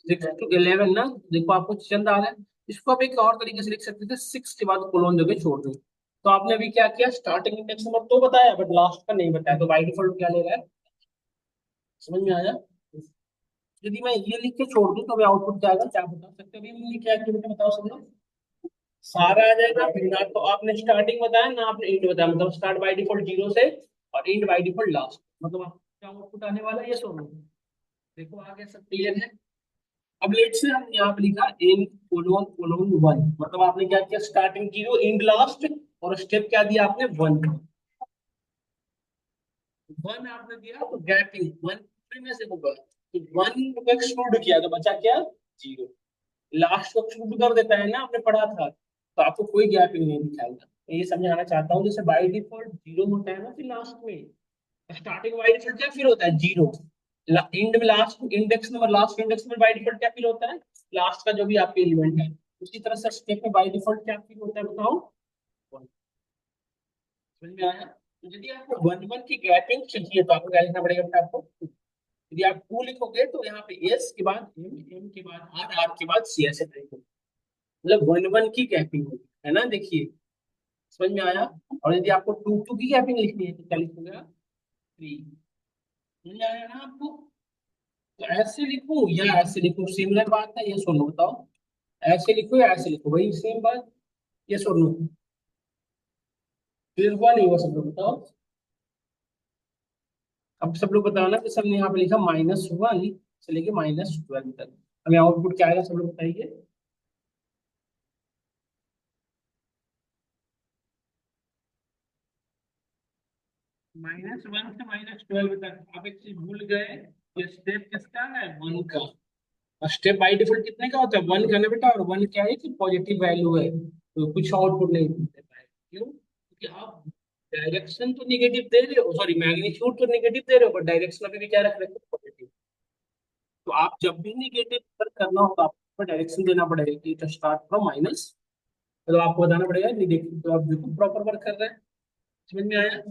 Speaker 1: 6 to 11 ना। देखो आपको चंद आ रहा है, इसको आप एक और तरीके से लिख सकते थे, 6 के बाद कोलोन दोगे, छोड़ दो। तो आपने अभी क्या किया, स्टार्टिंग इंडेक्स नंबर तो बताया बट लास्ट का नहीं बताया, तो बाई डिफॉल्ट क्या ले रहा है, समझ में आया? यदि मैं ये लिख के छोड़ दूं तो आउटपुट क्या आएगा, क्या बता सकते हो? अभी मैंने क्या किया बेटा, बताओ सब लोग। सारा आ जाएगा, फिर ना तो आपने स्टार्टिंग बताया ना आपने एंड बताया, मतलब स्टार्ट बाय डिफॉल्ट 0 से और इंड बाय डिफॉल्ट लास्ट, मतलब आपको क्या आउटपुट आने वाला है ये सो। देखो आगे सब क्लियर है। अब लेट से हम यहाँ पे लिखा इन कोलोन कोलोन वन, मतलब आपने क्या किया, स्टार्टिंग जीरो इंड लास्ट, और स्टेप क्या दिया आपने, वन। वन आपने दिया तो गैपिंग वन में से होगा, तो वन को एक्सक्लूड किया तो बचा क्या, जीरो। लास्ट को एक्सक्लूड कर देता है ना, आपने पढ़ा था, तो आपको कोई गैपिंग नहीं दिखाएगा। तो ये समझाना चाहता हूँ, जैसे बाई डिफॉल्ट जीरो होता है ना फिर लास्ट में, स्टार्टिंग बाई डिफॉल्ट क्या फिर होता है, जीरो। इंड में last index number, last index number by default क्या फिर होता है, लास्ट का जो भी आपके एलिमेंट है। उसी तरह से स्टेप में बाई डिफॉल्ट क्या फिर होता है बताओ, वन। समझ में आया। तो यदि आपको वन वन की गैपिंग चाहिए तो आपको क्या लिखना पड़ेगा बेटा आपको, यदि आप टू लिखोगे तो यहाँ पे एस के बाद एम, एम के बाद आर, आर के बाद सी, ऐसे टाइप, मतलब वन वन की गैपिंग होगी, है ना, देखिए समझ में आया। और यदि आपको टू टू की गैपिंग लिखनी है तो क्या लिखोगे, थ्री। समझ में आया ना आपको। तो ऐसे लिखूं या ऐसे लिखूं, सिमिलर बात है, ये सुनो बताओ, ऐसे लिखो या ऐसे लिखो, वही सेम बात, ये सुनो, क्लियर हुआ नहीं हुआ सब लोग बताओ। अब सब लोग बताओ ना, कि सबने यहाँ पे लिखा -1 से लेके -12 तक, हमें आउटपुट क्या आएगा सब लोग बताइए। -1 से -12 तक आप एक चीज भूल गए, ये स्टेप किसका है, वन का। और स्टेप बाय डिफॉल्ट कितने का होता है, वन का ना बेटा, और वन क्या है कि पॉजिटिव वैल्यू है, तो कुछ आउटपुट नहीं देता है, क्यों, क्योंकि आप डायरेक्शन तो निगेटिव दे रहे हो, सॉरी मैग्नीट्यूड तो निगेटिव दे रहे हो, बट डायरेक्शन अभी भी क्या रख रहे हो, पॉजिटिव। तो आप जब भी निगेटिव पर करना होगा आपको डायरेक्शन देना पड़ेगा कि इट स्टार्ट फ्रॉम माइनस, तो आपको बताना पड़ेगा निगेटिव, तो आप बिल्कुल प्रॉपर वर्क कर रहे हैं। समझ में आया।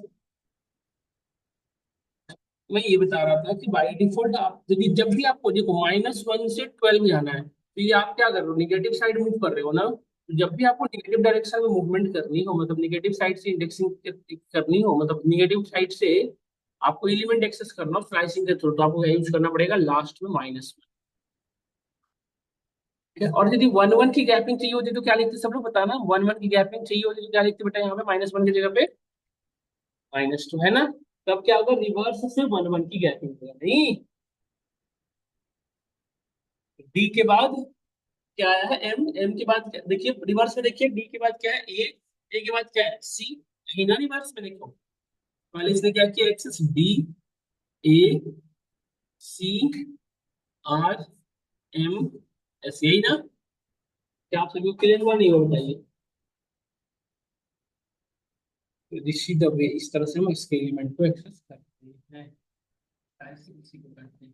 Speaker 1: मैं ये बता रहा था कि बाई डिफॉल्ट आप यदि जब भी आपको देखो -1 से 12 जाना है, तो ये आप क्या कर रहे हो, निगेटिव साइड मूव कर रहे हो ना, तो जब भी आपको निगेटिव डायरेक्शन में मूवमेंट करनी हो, मतलब निगेटिव साइड से इंडेक्सिंग करनी हो, मतलब निगेटिव साइड से आपको एलिमेंट एक्सेस करना हो स्लाइसिंग के थ्रू, तो आपको यूज करना पड़ेगा लास्ट में -1। ठीक है, और यदि वन वन की गैपिंग चाहिए होती तो क्या लिखते सब लोग बताना, वन वन की गैपिंग चाहिए होती तो क्या लिखते बेटा, यहाँ पे -1 की जगह पे -2, है ना। तो अब क्या होगा, रिवर्स से वन वन की गैपिंग होगा नहीं, डी के बाद क्या आया है, एम, एम के बाद क्या, देखिए रिवर्स में देखिए, डी के बाद क्या है, ए के बाद क्या है, सी, यही ना रिवर्स में देखो, पहले इसने क्या किया, access B, A, C, R, M, S, यही ना। क्या आप सभी क्लियर हुआ नहीं हुआ बताइए। दिस इज द वे, इस तरह से हम इसके एलिमेंट को एक्सेस करते हैं, ऐसे इसी को करते हैं।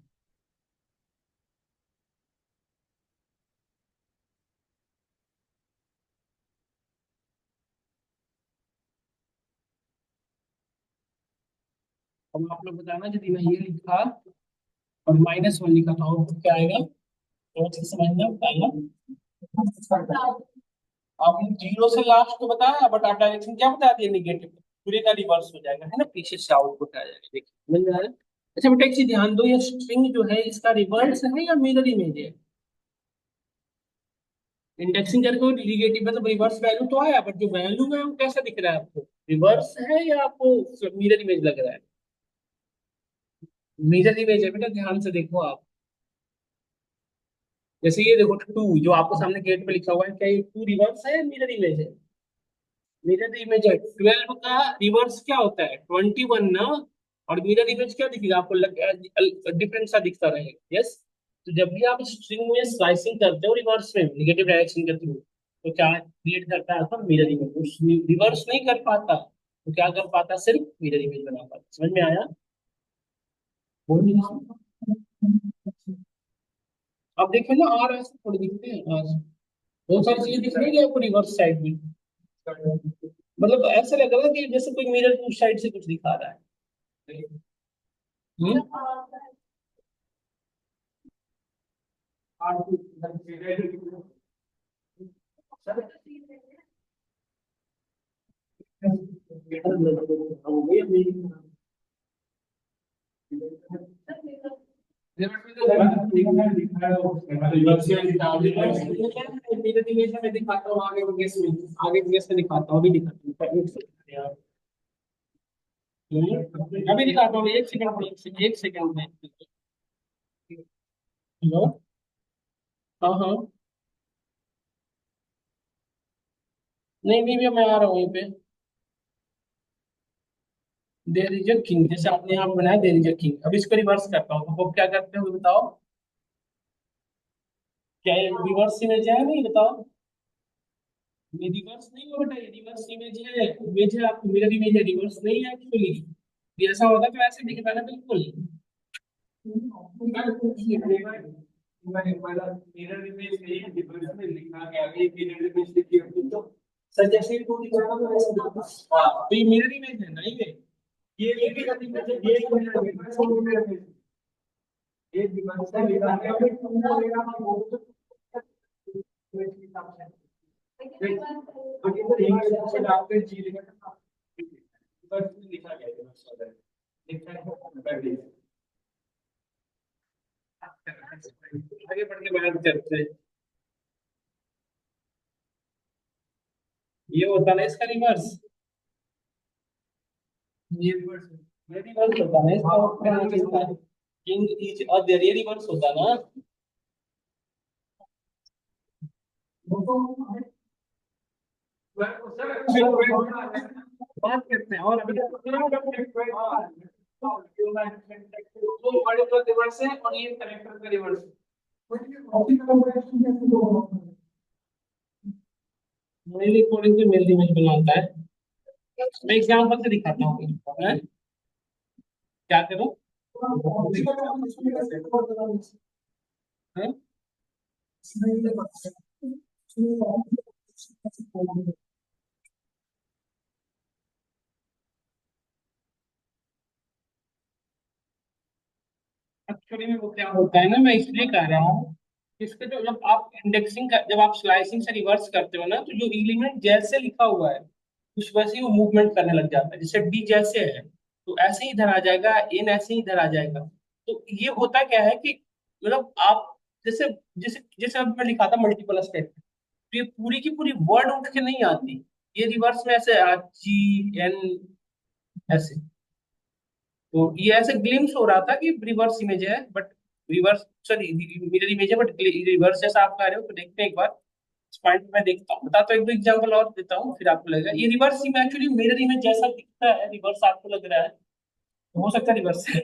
Speaker 1: अब आप लोग बताना, यदि मैं ये लिखा और -1 लिखा तो आउटपुट क्या आएगा, तो अच्छे से समझना बताइए। आपने जीरो से लास्ट को बताया, बट आप डायरेक्शन क्या बता दिए, निगेटिव, पूरे का रिवर्स हो जाएगा, है ना, पीछे से आउटपुट आ जाएगा, देखिए समझ में आ रहा है। अच्छा बेटा एक चीज ध्यान दो, ये स्ट्रिंग जो है इसका रिवर्स है या मिरर इमेज है, इंडेक्सिंग करके निगेटिव मतलब रिवर्स वैल्यू तो आया, बट जो वैल्यू है वो कैसा दिख रहा है आपको, रिवर्स है या आपको मिरर इमेज लग रहा है, मिरर इमेज है बेटा, ध्यान से देखो आप। जैसे ये देखो टू जो आपको सामने गेट पे लिखा हुआ है, क्या ये टू रिवर्स है या मिरर इमेज है, मिरर इमेज है। 12 का रिवर्स क्या होता है, 21 ना, और मिरर इमेज क्या दिखेगा आपको, डिफरेंट सा दिखता रहेगा, यस। तो जब भी आप स्ट्रिंग में स्लाइसिंग करते हो रिवर्स में निगेटिव डायरेक्शन के थ्रू, तो क्या क्रिएट करता है आपका मिरर इमेज, रिवर्स नहीं कर पाता, तो क्या कर पाता, सिर्फ मिरर इमेज बना पाता। समझ में आया। बोलिए। अब देखिए ना, आर ऐसे थोड़ी दिखते हैं, आर बहुत सारी चीजें दिख रही है आपको रिवर्स साइड में, मतलब ऐसा लग रहा है कि जैसे कोई मिरर उस साइड से कुछ दिखा रहा है। हम्म। दिखाता हूँ आगे केस में, आगे केस में दिखाता हूँ, अभी दिखाता हूँ। अभी दिखाता हूँ, एक सेकंड में, एक सेकंड में। हेलो। हाँ हाँ। नहीं नहीं भैया, मैं आ रहा हूँ वहीं पे। देयर इज अ किंग, जैसे आपने यहाँ बनाया देयर इज अ किंग, अब इसको रिवर्स करता हूँ तो वो क्या करते हो बताओ। क्या ये रिवर्स इमेज है नहीं, बताओ। ये रिवर्स नहीं हो बेटा, ये रिवर्स इमेज है, इमेज है आपको, मिरर इमेज है, रिवर्स नहीं है एक्चुअली। ये ऐसा होता तो ऐसे दिखता ना बिल्कुल। मिरर इमेज नहीं, रिवर्स में लिखा गया है मिरर इमेज देखिए तो। सर जैसे ही टू दिखाना तो ऐसे दिखता। हाँ तो ये मिरर इमेज है ना ये भी मिरर इमेज है, ये मिरर इमेज है। ये डिवाइस का लिखा है कि तुम बोलेगा ना वो तो हिसाब से। तो ये तो रिवर्स से आपके जी लिखा, रिवर्स में लिखा गया है रिवर्स वाला लिखा है कर दीजिए। आगे बढ़ के बात करते हैं। ये होता ना इसका रिवर्स, ये रिवर्स, ये रिवर्स होता ना इसका, किंग इज अदर, ये रिवर्स होता ना। बात करते हैं और अभी तो बड़े का रिवर्स है और ये करेक्टर का रिवर्स है। मेल कोडिंग से मेल इमेज बनाता है। मैं एग्जांपल से दिखाता हूँ, हैं? क्या करूँ? हैं? एक्चुअली में वो क्या होता है ना, मैं इसलिए कह रहा हूँ, इसके जो जब आप इंडेक्सिंग का, जब आप स्लाइसिंग से रिवर्स करते हो ना, तो जो एलिमेंट जैसे लिखा हुआ है उस वैसे ही वो मूवमेंट करने लग जाता है। जैसे डी जैसे है तो ऐसे ही इधर आ जाएगा, एन ऐसे ही इधर आ जाएगा। तो ये होता क्या है कि मतलब आप जैसे जैसे जैसे अब मैं लिखा था मल्टीपल स्टेट, तो ये पूरी की पूरी वर्ड उठ के नहीं आती, ये रिवर्स में ऐसे जी एन ऐसे। तो ये ऐसे ग्लिम्स हो रहा था कि रिवर्स इमेज है, but reverse sorry mirror image है, बट रिवर्स जैसा आप कह रहे हो, तो देखते हैं एक बार इस पॉइंट पे। मैं देखता हूँ, बताता हूँ, एक दो एग्जांपल और देता हूँ, फिर आपको लगेगा ये reverse image actually mirror image जैसा दिखता है, रिवर्स आपको लग रहा है, तो हो सकता है रिवर्स है।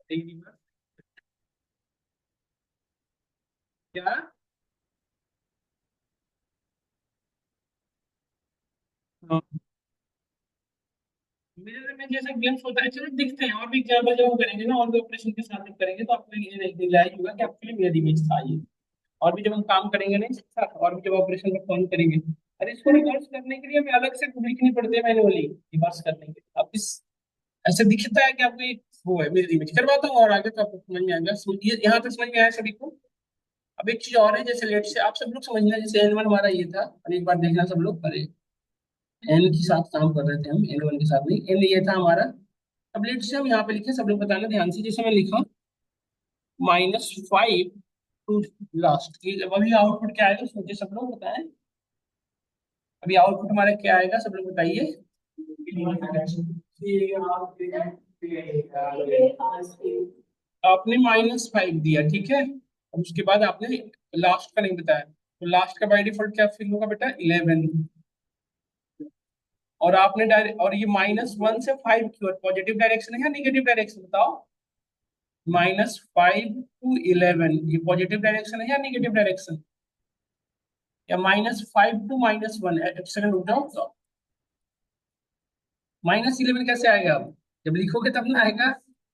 Speaker 1: रिवर्स क्या, मिरर इमेज जैसा ग्लिम्स होता है, चलो दिखते हैं और भी एग्जांपल जब हम करेंगे ना, और भी ऑपरेशन के साथ जब करेंगे तो आपको ये रियलाइज होगा कि एक्चुअली मिरर इमेज था ये। और भी जब हम काम करेंगे ना इसके साथ, और भी जब ऑपरेशन में कौन करेंगे, अरे इसको रिवर्स करने के लिए हमें अलग से लिखनी पड़ती है मैनुअली, रिवर्स करने के लिए। अब इस ऐसे दिखता है कि आपको ये वो है मेरी इमेज, करवाता हूँ और आगे तो आपको समझ में आएगा। ये यहाँ तक समझ में आया सभी को। अब एक चीज और है, जैसे लेट से आप सब लोग समझना, जैसे N1 हमारा ये था, और एक बार देखना सब लोग, अरे एन के साथ काम कर रहे थे हम, N1 के साथ नहीं, एन ये था हमारा। अब लेट से हम यहाँ पे लिखे, सब लोग बताना ध्यान से, जैसे मैं लिखा -5 टू लास्ट, अभी आउटपुट क्या आएगा सोचिए सब लोग बताएं। अभी आउटपुट हमारा क्या आएगा सब लोग बताइए। आपने -5 दिया, ठीक है। अब उसके बाद आपने लास्ट का नहीं बताया, तो लास्ट का बाय डिफॉल्ट क्या फिल होगा बेटा, 11। और आपने डायरेक्ट, और ये -1 से 5 की ओर पॉजिटिव डायरेक्शन है या निगेटिव डायरेक्शन बताओ। -5 to 11 ये पॉजिटिव डायरेक्शन है या निगेटिव डायरेक्शन, या -5 to -1, एक सेकंड रुक जाओ तो। -11 कैसे आएगा, अब जब लिखोगे तब ना आएगा।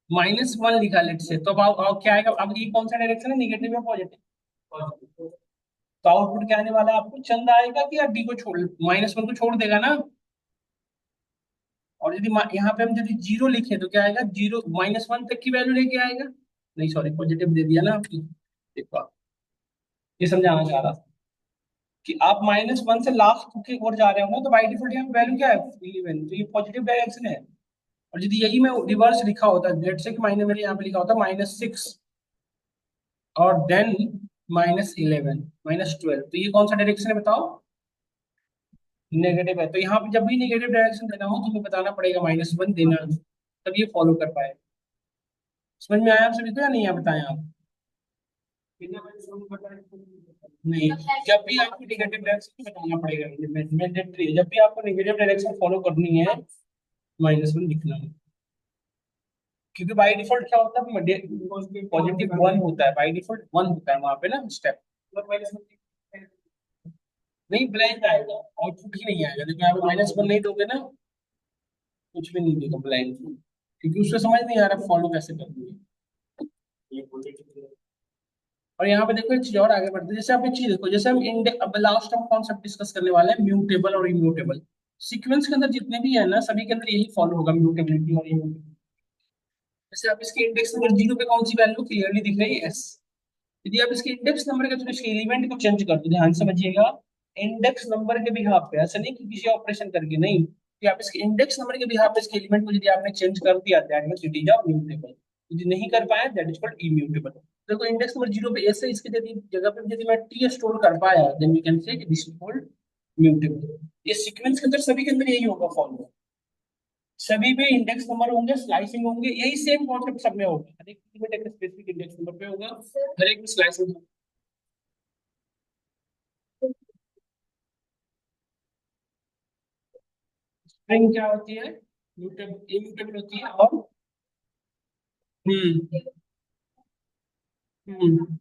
Speaker 1: -1 लिखा लेट से, तो अब क्या आएगा, अब ये कौन सा डायरेक्शन है, निगेटिव या पॉजिटिव। तो आउटपुट क्या आने वाला है आपको, चंद आएगा कि या डी को छोड़, -1 को छोड़ देगा ना। और यदि यहाँ पे हम यदि जीरो लिखे तो क्या आएगा, जीरो -1 तक की वैल्यू लेके आएगा। नहीं सॉरी, पॉजिटिव दे दिया ना आपकी, देखो ये समझाना चाह रहा था कि आप -1 से लास्ट की ओर जा रहे हो ना, तो बाई डिफॉल्ट यहाँ वैल्यू क्या है, 11, तो ये पॉजिटिव डायरेक्शन है। और यदि यही मैं रिवर्स लिखा होता, लेट से कि माइनस, मेरे यहाँ पे लिखा होता -6 और देन -11, -12, तो ये कौन सा डायरेक्शन है बताओ। नेगेटिव है, तो यहाँ पे जब भी नेगेटिव डायरेक्शन देना हो तो हमें बताना पड़ेगा -1 देना, तब ये फॉलो कर पाए। समझ में आया आप सभी को या नहीं, आप बताएं आप। नहीं, जब भी आपको नेगेटिव डायरेक्शन बताना पड़ेगा, मैंडेटरी है, जब भी आपको नेगेटिव डायरेक्शन फॉलो करनी है -1 लिखना है। क्योंकि बाय डिफॉल्ट क्या होता है, +1 होता है, बाय डिफॉल्ट 1 होता है वहां पे ना स्टेप। नहीं, ब्लैंक आएगा, आउटपुट ही नहीं आएगा, लेकिन आप -1 नहीं दोगे ना, कुछ भी नहीं देगा ब्लैंक, क्योंकि उसको समझ नहीं आ रहा फॉलो कैसे करनी है। और यहाँ पे देखो एक चीज और आगे बढ़ते हैं, जैसे आप एक चीज देखो, जैसे हम अब लास्ट हम कॉन्सेप्ट डिस्कस करने वाले हैं, म्यूटेबल और इम्यूटेबल। सीक्वेंस के अंदर जितने भी है ना, सभी के अंदर यही फॉलो होगा, म्यूटेबिलिटी और इम्यूटेबिलिटी। जैसे आप इसके इंडेक्स नंबर 0 पे कौन सी वैल्यू क्लियरली दिख रही है, एस। यदि आप इसके इंडेक्स नंबर के थोड़े से एलिमेंट को चेंज कर दो, ध्यान से समझिएगा, इंडेक्स नंबर के बिहाफ पे, ऐसा नहीं कि किसी ऑपरेशन करके, नहीं, कि आप इसके इंडेक्स नंबर के बिहाफ पे इसके एलिमेंट को यदि आपने चेंज कर दिया, that means it is a mutable. यदि नहीं कर पाया, दैट इज कॉल्ड इम्यूटेबल। देखो इंडेक्स नंबर 0 पे ऐसे, इसके यदि जगह पे यदि मैं टी स्टोर कर पाया, then we can say this is called mutable. ये सीक्वेंस के अंदर सभी के अंदर यही होगा फॉलो, सभी पे इंडेक्स नंबर होंगे, स्लाइसिंग होंगे, यही सेम कॉन्सेप्ट सब में होगा, हर एक में एक स्पेसिफिक इंडेक्स नंबर पे होगा, हर एक में स्लाइसिंग। स्ट्रिंग क्या होती है, इम्यूटेबल होती है, और हम्म हम्म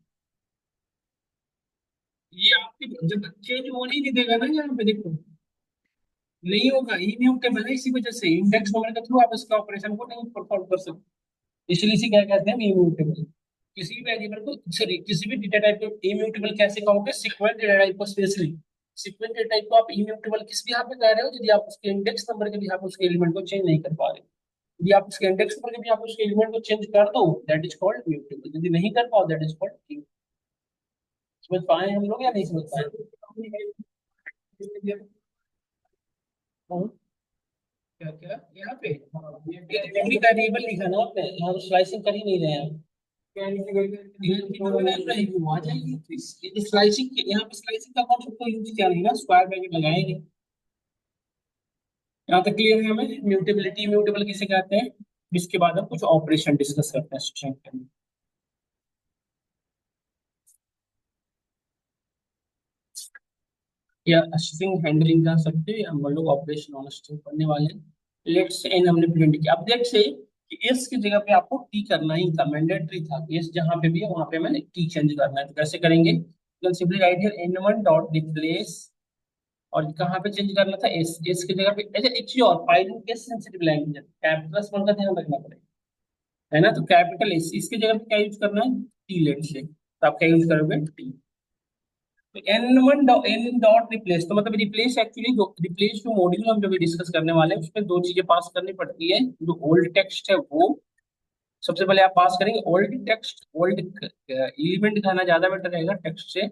Speaker 1: ये आपकी जब चेंज होने ही नहीं देगा ना, यहाँ पे देखो, नहीं होगा, इम्यूटेबल है, इसी वजह से इंडेक्स नंबर के थ्रू आप इसका ऑपरेशन को नहीं परफॉर्म कर सकते, इसलिए इसे क्या कहते हैं, इम्यूटेबल। किसी भी वेरिएबल को, सॉरी, किसी भी डेटा टाइप को इम्यूटेबल कैसे कहोगे, सीक्वेंट डेटा टाइप को स्पेशली। सीक्वेंट डेटा टाइप को आप इम्यूटेबल किस भी यहाँ पे कह रहे हो, यदि आप उसके इंडेक्स नंबर के भी आप उसके एलिमेंट को चेंज नहीं कर पा रहे, यदि आप उसके इंडेक्स नंबर के भी आप उसके एलिमेंट को चेंज कर दो, दैट इज कॉल्ड म्यूटेबल, यदि नहीं कर पाओ, दैट इज कॉल्ड। समझ पाए हम लोग या नहीं समझ पाए। हाँ, क्या क्या यहाँ पे, ये मेमोरी वेरिएबल लिखा ना आपने, यहाँ तो स्लाइसिंग कर ही नहीं रहे हैं। आ जाएगी तो ये जो स्लाइसिंग, यहाँ पे स्लाइसिंग का कॉन्सेप्ट को यूज किया नहीं ना, स्क्वायर ब्रैकेट लगाएंगे। यहाँ तक क्लियर है हमें, म्यूटेबिलिटी म्यूटेबल किसे कहते हैं। इसके बाद हम कुछ ऑपरेशन डिस्कस करते हैं स्ट्रिंग में। या स्ट्रिंग हैंडलिंग कर सकते हैं हम लोग, ऑपरेशन ऑन स्ट्रिंग पढ़ने वाले हैं। लेट्स एन हमने प्रिंट किया, अब लेट्स से कि एस की जगह पे आपको टी करना ही था, मैंडेटरी था, एस जहां पे भी है वहां पे मैंने टी चेंज करना है, तो कैसे करेंगे, simply write here n1 dot replace, और कहाँ पे चेंज करना था, एस, एस की जगह पे। अच्छा एक चीज और, पाइथन केस सेंसिटिव लैंग्वेज है, कैपिटल 1 का ध्यान रखना पड़ेगा, है ना, तो कैपिटल एस, इसकी जगह पे क्या यूज करना है, टी, लेट से, तो आप क्या यूज करोगे, टी। तो एन डॉट रिप्लेस, तो मतलब रिप्लेस एक्चुअली, रिप्लेस जो मॉड्यूल हम जो भी डिस्कस करने वाले हैं उसमें दो चीजें पास करनी पड़ती है, जो ओल्ड टेक्स्ट है वो सबसे पहले आप पास करेंगे, ओल्ड टेक्स्ट, ओल्ड एलिमेंट कहना ज्यादा बेटर रहेगा टेक्स्ट से,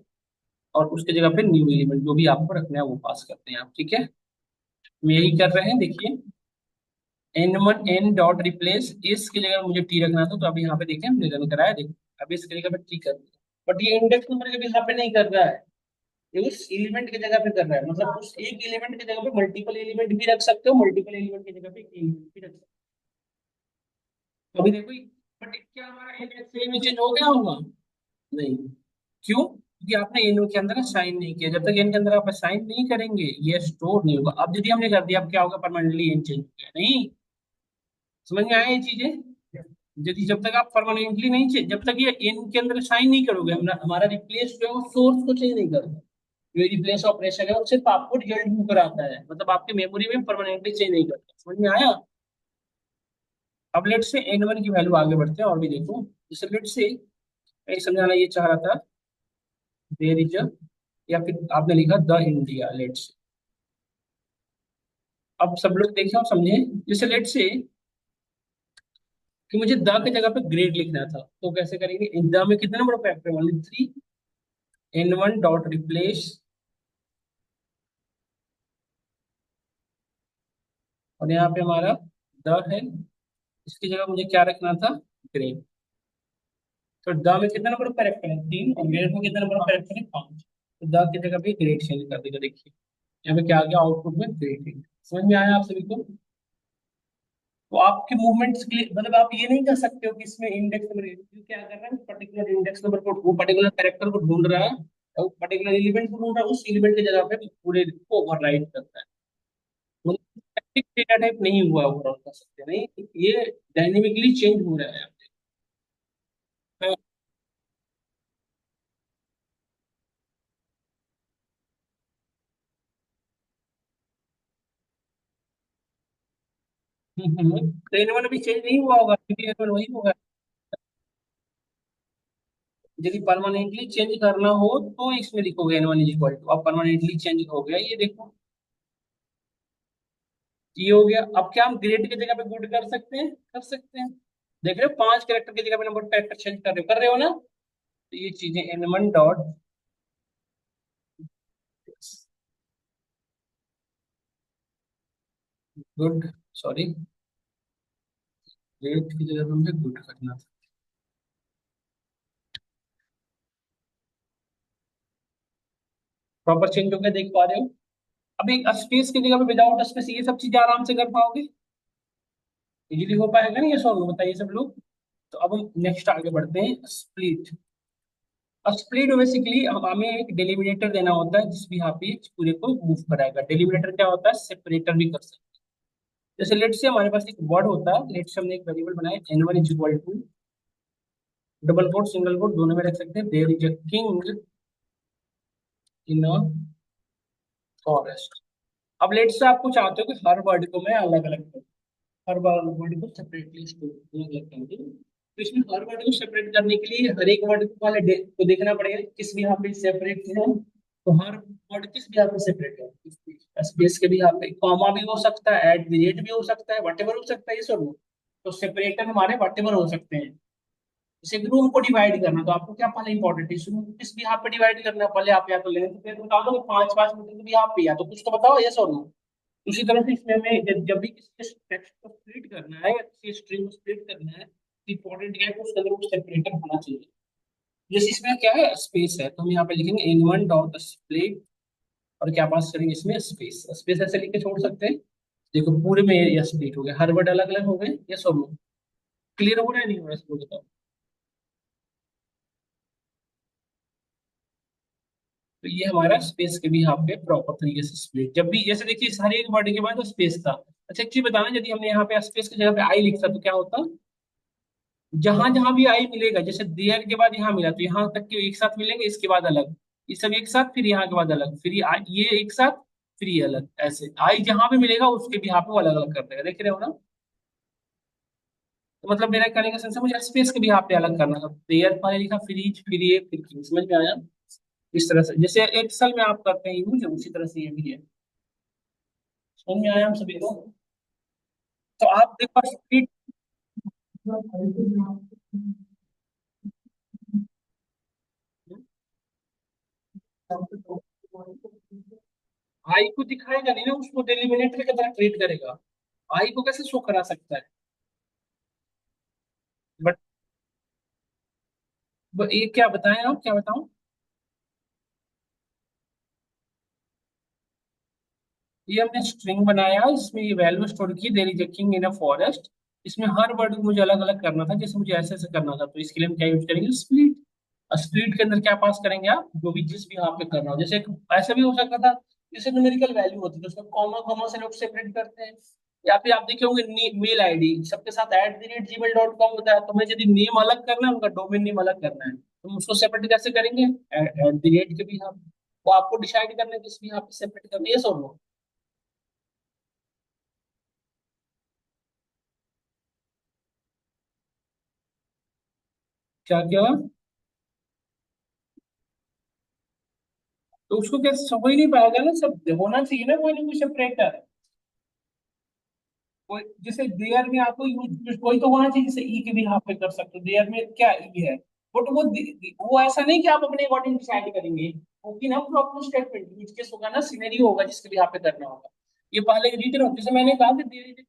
Speaker 1: और उसके जगह पे न्यू एलिमेंट जो भी आपको रखना है वो पास करते हैं आप, ठीक है। हम यही कर रहे हैं, देखिए, n1 n डॉट रिप्लेस, इस की जगह मुझे टी रखना था, तो अभी यहाँ पे देखिए हमने रन कराया, देखिए अभी इसकी जगह पे टी कर दिया, बट ये इंडेक्स नंबर के भी यहाँ पे नहीं कर रहा है, ये उस एलिमेंट की जगह पे कर रहा है, मतलब उस एक एलिमेंट की जगह पे मल्टीपल एलिमेंट भी रख सकते हो, मल्टीपल एलिमेंट की जगह पे एक एलिमेंट भी रख सकते हो, अभी देखो, बट क्या हमारा इंडेक्स सेम ही चेंज हो गया होगा, नहीं, क्यों, क्योंकि आपने इन के अंदर साइन नहीं किया, जब तक इन के अंदर आप साइन नहीं करेंगे ये स्टोर नहीं होगा, अब यदि हमने कर दिया, अब क्या होगा, परमानेंटली इन चेंज हो गया, नहीं, समझ में आया ये चीजें। यदि जब तक आप परमानेंटली नहीं जब तक ये इन के अंदर साइन नहीं करोगे, हमारा रिप्लेस जो है वो सोर्स को चेंज नहीं करोगे, जो रिप्लेस ऑपरेशन है वो सिर्फ आपको रिजल्ट व्यू कराता है, मतलब आपके मेमोरी में परमानेंटली चेंज नहीं करता, समझ में आया। अब लेट से n1 की वैल्यू आगे बढ़ते हैं और भी देखो, जैसे लेट से मैं समझाना ये चाह रहा था, देयर इज अ, या फिर आपने लिखा द इंडिया, लेट से, अब सब लोग देखें और समझे, जैसे लेट से कि मुझे द की जगह पे ग्रेड लिखना था, तो कैसे करेंगे, द में कितना बड़ा factor, only 3, n1 dot replace, और यहाँ पे हमारा द है, इसकी जगह मुझे क्या रखना था, ग्रेड। तो द में कितना नंबर कैरेक्टर है, 3, और ग्रेड में कितना नंबर कैरेक्टर है, 5, तो द की जगह पे ग्रेड चेंज कर देगा, देखिए यहाँ पे क्या आ गया आउटपुट में प्रिंटिंग। समझ में आया आप सभी को? तो आपके मूवमेंट्स के लिए मतलब आप ये नहीं कर सकते हो कि इसमें इंडेक्स नंबर क्या कर रहा है, पर्टिकुलर इंडेक्स नंबर को, वो पर्टिकुलर कैरेक्टर को ढूंढ रहा है, और वो पर्टिकुलर एलिमेंट को ढूंढ रहा है, उस एलिमेंट की जगह पे पूरे को ओवरराइट करता है। मतलब स्टैटिक डेटा टाइप नहीं हुआ ओवरऑल, कर सकते नहीं, ये डायनेमिकली चेंज हो रहा है। आप तो एन वन अभी चेंज नहीं हुआ होगा, क्योंकि एन वन वही होगा। यदि परमानेंटली चेंज करना हो तो इसमें लिखोगे N one is equal to, अब परमानेंटली चेंज हो गया ये देखो, ये हो गया। अब क्या हम ग्रेड की जगह पे गुड कर सकते हैं? कर सकते हैं। देख रहे हो, 5 कैरेक्टर की जगह पे नंबर कैरेक्टर चेंज कर रहे हो ना? तो ये चीजें N one dot good, sorry, grade की जगह पे हमें गुड करना था। प्रॉपर चेंज हो गया, देख पा रहे हो? अब एक स्पेस की जगह पे विदाउट स्पेस ये सब चीजें आराम से कर पाओगे? इजीली हो पाएगा ना ये सॉल्व, बताइए सब लोग। तो अब हम नेक्स्ट आगे बढ़ते हैं, स्प्लिट। अब स्प्लिट बेसिकली हमें एक डिलिमिनेटर देना होता है, जिस भी यहाँ पे इस पूरे को मूव कराएगा। डिलिमिनेटर क्या होता है? सेपरेटर भी कर सकते हैं। जैसे लेट से हमारे पास एक वर्ड होता है, लेट से हमने एक वेरिएबल बनाया N one is equal to, double quote single quote दोनों में रख सकते हैं, there is a king in a forest. अब लेट से आपको चाहते हो कि हर वर्ड को मैं अलग अलग करूँ, हर वर्ड को सेपरेटली अलग अलग कर दूँ। तो इसमें हर वर्ड को सेपरेट करने के लिए हर एक वर्ड को पहले को देखना पड़ेगा किस भी यहाँ पे सेपरेट है। तो हर वर्ड किस भी यहाँ पे सेपरेट है, स्पेस के भी यहाँ पे कॉमा भी हो सकता है, एट द रेट भी हो सकता है, वटेवर हो सकता है, ये सब। तो सेपरेटर हमारे वटेवर हो सकते हैं। जैसे ग्रुप को डिवाइड करना, तो आपको क्या पहले इंपॉर्टेंट है, इसको किस भी यहाँ पे डिवाइड करना है, पहले आप या तो लेंथ पे बता दो 5 5 मीटर भी यहाँ पे, या तो कुछ तो बताओ, ये सब। उसी तरह से इसमें हमें जब भी किसी टेक्स्ट को स्प्लिट करना है या किसी स्ट्रिंग को स्प्लिट करना है, इंपॉर्टेंट क्या है कि उसके अंदर वो सेपरेटर होना चाहिए। जैसे इसमें क्या है, स्पेस है, तो हम यहाँ पे लिखेंगे एन वन डॉट स्प्लिट, और क्या पास करेंगे इसमें स्पेस। स्पेस ऐसे लिख के छोड़ सकते हैं। देखो पूरे में ये स्प्लिट हो गया, हर वर्ड अलग अलग हो गए, ये सब क्लियर हो रहा है नहीं हो रहा है इसको बताओ। तो ये हमारा स्पेस के भी यहाँ पे प्रॉपर तरीके से स्प्लिट, जब भी जैसे देखिए हर एक वर्ड के बाद स्पेस था। अच्छा एक चीज बताना, यदि हमने यहाँ पे स्पेस की जगह पे आई लिखता तो क्या होता? जहां जहां भी आई मिलेगा, जैसे देयर के बाद यहाँ मिला तो यहाँ तक के एक साथ मिलेंगे, इसके बाद अलग, ये सब एक साथ, फिर यहाँ के बाद अलग, फिर ये एक साथ, फिर ये अलग, ऐसे आई जहां भी मिलेगा उसके भी यहाँ पे वो अलग अलग कर देगा, देख रहे हो ना? तो मतलब मेरा कहने का सेंस है, मुझे स्पेस के भी यहाँ पे अलग करना था। देयर पहले लिखा, फिर ईच, फिर ये, फिर किंग, समझ में आया? इस तरह से जैसे एक्सेल में आप करते हैं यूज, उसी तरह से ये भी है। समझ में आया हम सभी को? तो आप देखो स्प्लिट, आई को दिखाएगा नहीं ना, उसको डिलिमिनेटर की तरह ट्रीट करेगा। आई को कैसे शो करा सकता है? बट ये क्या बताएं, आप क्या बताऊं? ये हमने स्ट्रिंग बनाया, इसमें ये वैल्यू स्टोर की, there is a king in a forest. इसमें हर वर्ड को मुझे अलग अलग करना था, जैसे मुझे ऐसे ऐसे करना था, तो इसके लिए हम क्या यूज करेंगे? स्प्लिट। स्प्लिट के अंदर क्या पास करेंगे आप, जो भी जिस भी यहाँ पे करना हो, जैसे ऐसा भी हो सकता था, जैसे न्यूमेरिकल वैल्यू होती है तो उसमें कॉमा कॉमा से लोग सेपरेट करते हैं। या फिर आप देखे होंगे मेल आईडी सबके साथ @gmail.com होता है, तो हमें यदि नेम अलग करना है, उनका डोमेन नेम अलग करना है, तो हम उसको सेपरेट कैसे करेंगे? @, के भी हम, वो आपको डिसाइड करना है किस भी यहाँ पे सेपरेट करना है, ये सब। क्या क्या? तो उसको क्या सब ही नहीं पाएगा ना, सब होना चाहिए ना कोई ना कोई सेपरेटर। कोई जैसे देयर में आपको यूज कोई तो होना चाहिए, जैसे ई के भी यहाँ पे कर सकते हो, देयर में क्या ई है, बट वो ऐसा नहीं कि आप अपने अकॉर्डिंग डिसाइड करेंगे। वो कि ना प्रॉपर स्टेटमेंट यूज केस होगा ना, सिनेरियो होगा जिसके भी यहाँ पे करना होगा। ये पहले रीजन हो, जैसे मैंने कहा कि देयर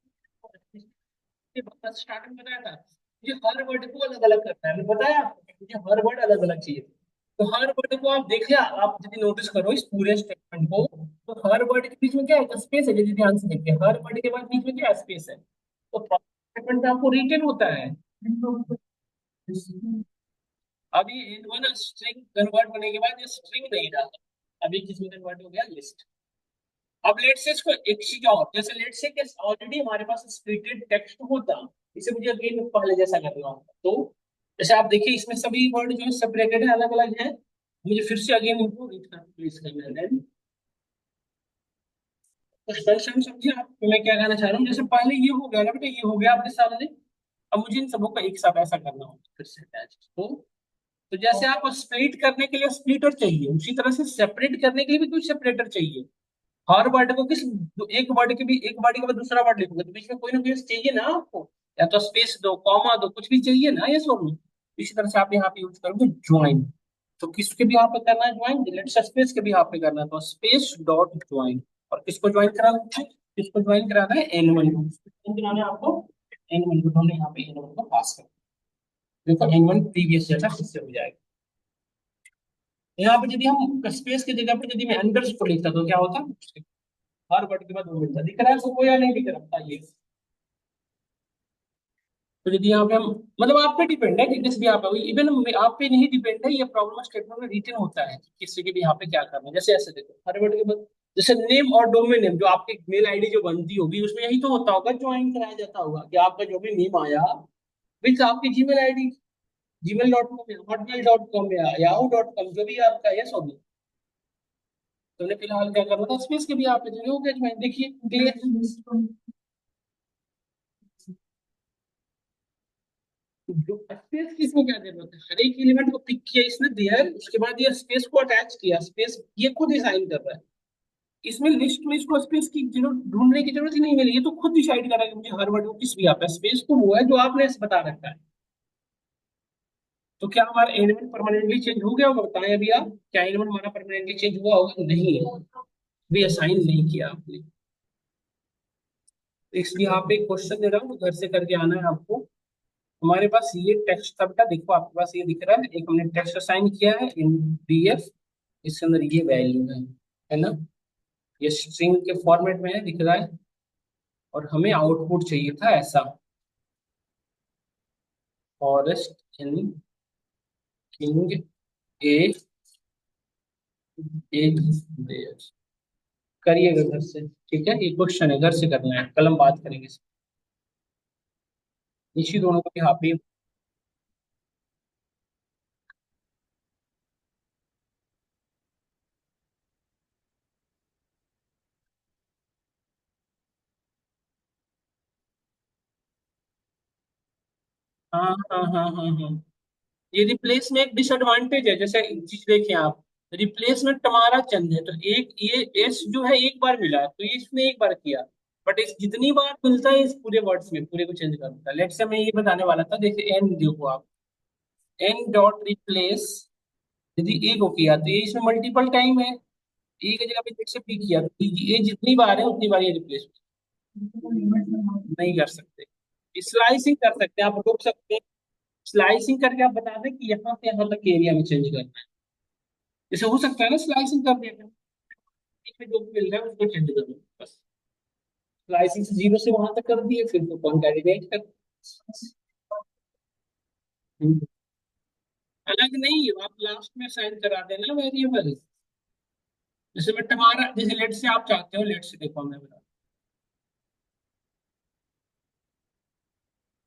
Speaker 1: स्टार्टिंग में बताया था, मुझे हर वर्ड को अलग अलग करना है, मैं बताया आपको कि मुझे हर वर्ड अलग अलग चाहिए। तो हर वर्ड को आप देखिए, आप यदि नोटिस करो इस पूरे स्टेटमेंट को, तो हर वर्ड के बीच में क्या है, स्पेस है। यदि ध्यान से देखिए, हर वर्ड के बाद बीच में क्या है, स्पेस है। तो स्टेटमेंट में आपको रिटेन होता है। अभी इन वन स्ट्रिंग कन्वर्ट होने के बाद ये स्ट्रिंग नहीं रहा, अभी किसमें कन्वर्ट हो गया, लिस्ट। अब लेट से इसको एक चीज और, जैसे लेट से कि ऑलरेडी हमारे पास स्प्लिटेड टेक्स्ट होता, इसे मुझे अगेन पहले जैसा करना होगा। तो जैसे आप देखिए इसमें सभी वर्ड जो है सेपरेटेड है, अलग अलग है, मुझे फिर से अगेन इनको रीड कर प्लीज करना है। तो फंक्शन समझिए आप, मैं क्या कहना चाह रहा हूँ, जैसे पहले ये हो गया ना बेटा, ये हो गया आपके सामने। अब मुझे इन सबको का एक साथ ऐसा करना होगा फिर से अटैच। तो जैसे आप स्प्लिट करने के लिए स्प्लिटर चाहिए, उसी तरह से सेपरेट करने के लिए भी कुछ सेपरेटर चाहिए। हर वर्ड को किस, एक वर्ड के भी, एक वर्ड के बाद दूसरा वर्ड लिखोगे तो बीच में कोई ना कोई चाहिए ना आपको, या तो स्पेस दो, कॉमा दो, कुछ भी चाहिए ना, ये सोनू। इसी तरह से आप यहाँ पे यूज करोगे ज्वाइन। तो किसके भी यहाँ पे करना है ज्वाइन, लेट्स स्पेस के भी यहाँ पे करना है, तो स्पेस डॉट ज्वाइन। और किसको ज्वाइन कराना है, किसको ज्वाइन कराना है, एन वन को। किसको कराना है आपको, एन वन को। हमने यहाँ पे एन वन को पास कर, देखो एन वन प्रीवियस जैसा इससे हो जाएगा। यहाँ पे यदि हम स्पेस की जगह पे यदि मैं अंडरस्कोर लिखता तो क्या होता, हर वर्ड के बाद वो मिलता, दिख रहा है सबको या नहीं दिख रहा बताइए। तो यदि यहाँ पे हम, मतलब आप पे डिपेंड है कि किस भी आप, इवन आप पे नहीं डिपेंड है, ये प्रॉब्लम स्टेटमेंट में रिटन होता है कि किसी के भी यहाँ पे क्या करना है। जैसे ऐसे देखो, हर वर्ड के बाद जैसे नेम और डोमेन नेम, जो आपकी मेल आईडी जो बनती होगी उसमें यही तो होता होगा, ज्वाइन कराया जाता होगा कि आपका जो भी नेम आया विथ आपकी जीमेल आईडी, gmail.com या hotmail.com या yahoo.com, जो भी आपका है सब। तो उन्हें फिलहाल क्या करना था, स्पेस के भी आप पे हो गया ज्वाइन, देखिए क्लियर। जो स्पेस की इसमें क्या जरूरत है, हर एक एलिमेंट को पिक किया इसने दिया है, उसके बाद ये स्पेस को अटैच किया, स्पेस ये खुद डिसाइन कर रहा है। इसमें लिस्ट में इसको स्पेस की जरूरत, ढूंढने की जरूरत ही नहीं मिली, ये तो खुद डिसाइड करा कि मुझे हर वर्ड को किस भी आता है, स्पेस तो वो है जो आपने बता रखा है। तो क्या हमारा एलिमेंट परमानेंटली चेंज हो गया होगा, बताएं अभी आप, क्या एलिमेंट हमारा परमानेंटली चेंज हुआ होगा, नहीं भी असाइन नहीं किया आपने। तो इसलिए यहाँ पे क्वेश्चन दे रहा हूँ, घर से करके आना है आपको। हमारे पास ये टेक्स्ट था बेटा, देखो आपके पास ये दिख रहा है, एक हमने टेक्स्ट असाइन किया है इन डीएफ, इसके अंदर ये वैल्यू है ना, ये स्ट्रिंग के फॉर्मेट में है, दिख रहा है। और हमें आउटपुट चाहिए था ऐसा, फॉरेस्ट इन किंग ए एक देयर। करिएगा घर से, ठीक है, ये क्वेश्चन है, घर से करना है, कल हम बात करेंगे इसी दोनों को यहाँ पे। हाँ हाँ हाँ हाँ हाँ, ये रिप्लेस में एक डिसएडवांटेज है, जैसे एक चीज देखें आप, रिप्लेस में टमारा चंद है, तो एक ये एस जो है एक बार मिला तो ये इसने एक बार किया, बट इस जितनी बार मिलता है इस पूरे वर्ड्स में पूरे को चेंज कर देता है। लेट्स से मैं ये बताने वाला था, जैसे एन देखो आप, एन डॉट रिप्लेस यदि ए को किया तो ये इसमें मल्टीपल टाइम है, ए की जगह पे जेड से पी किया तो ये जितनी बार है उतनी बार ये रिप्लेस नहीं कर सकते। स्लाइसिंग कर सकते हैं, आप रोक सकते हैं, स्लाइसिंग करके आप बता दें कि यहाँ से यहाँ तक एरिया में चेंज करना है। जैसे हो सकता है ना, स्लाइसिंग कर दिया, बीच में जो भी मिल रहा है उसको चेंज कर दो बस। स्लाइसिंग से जीरो से वहां तक कर दिए, फिर तो कॉन्कैटिनेट कर। हम्म, अलग नहीं, आप लास्ट में साइन करा देना वेरिएबल। जैसे मैं टमारा, जैसे लेट से आप चाहते हो, लेट से देखो मैं बता,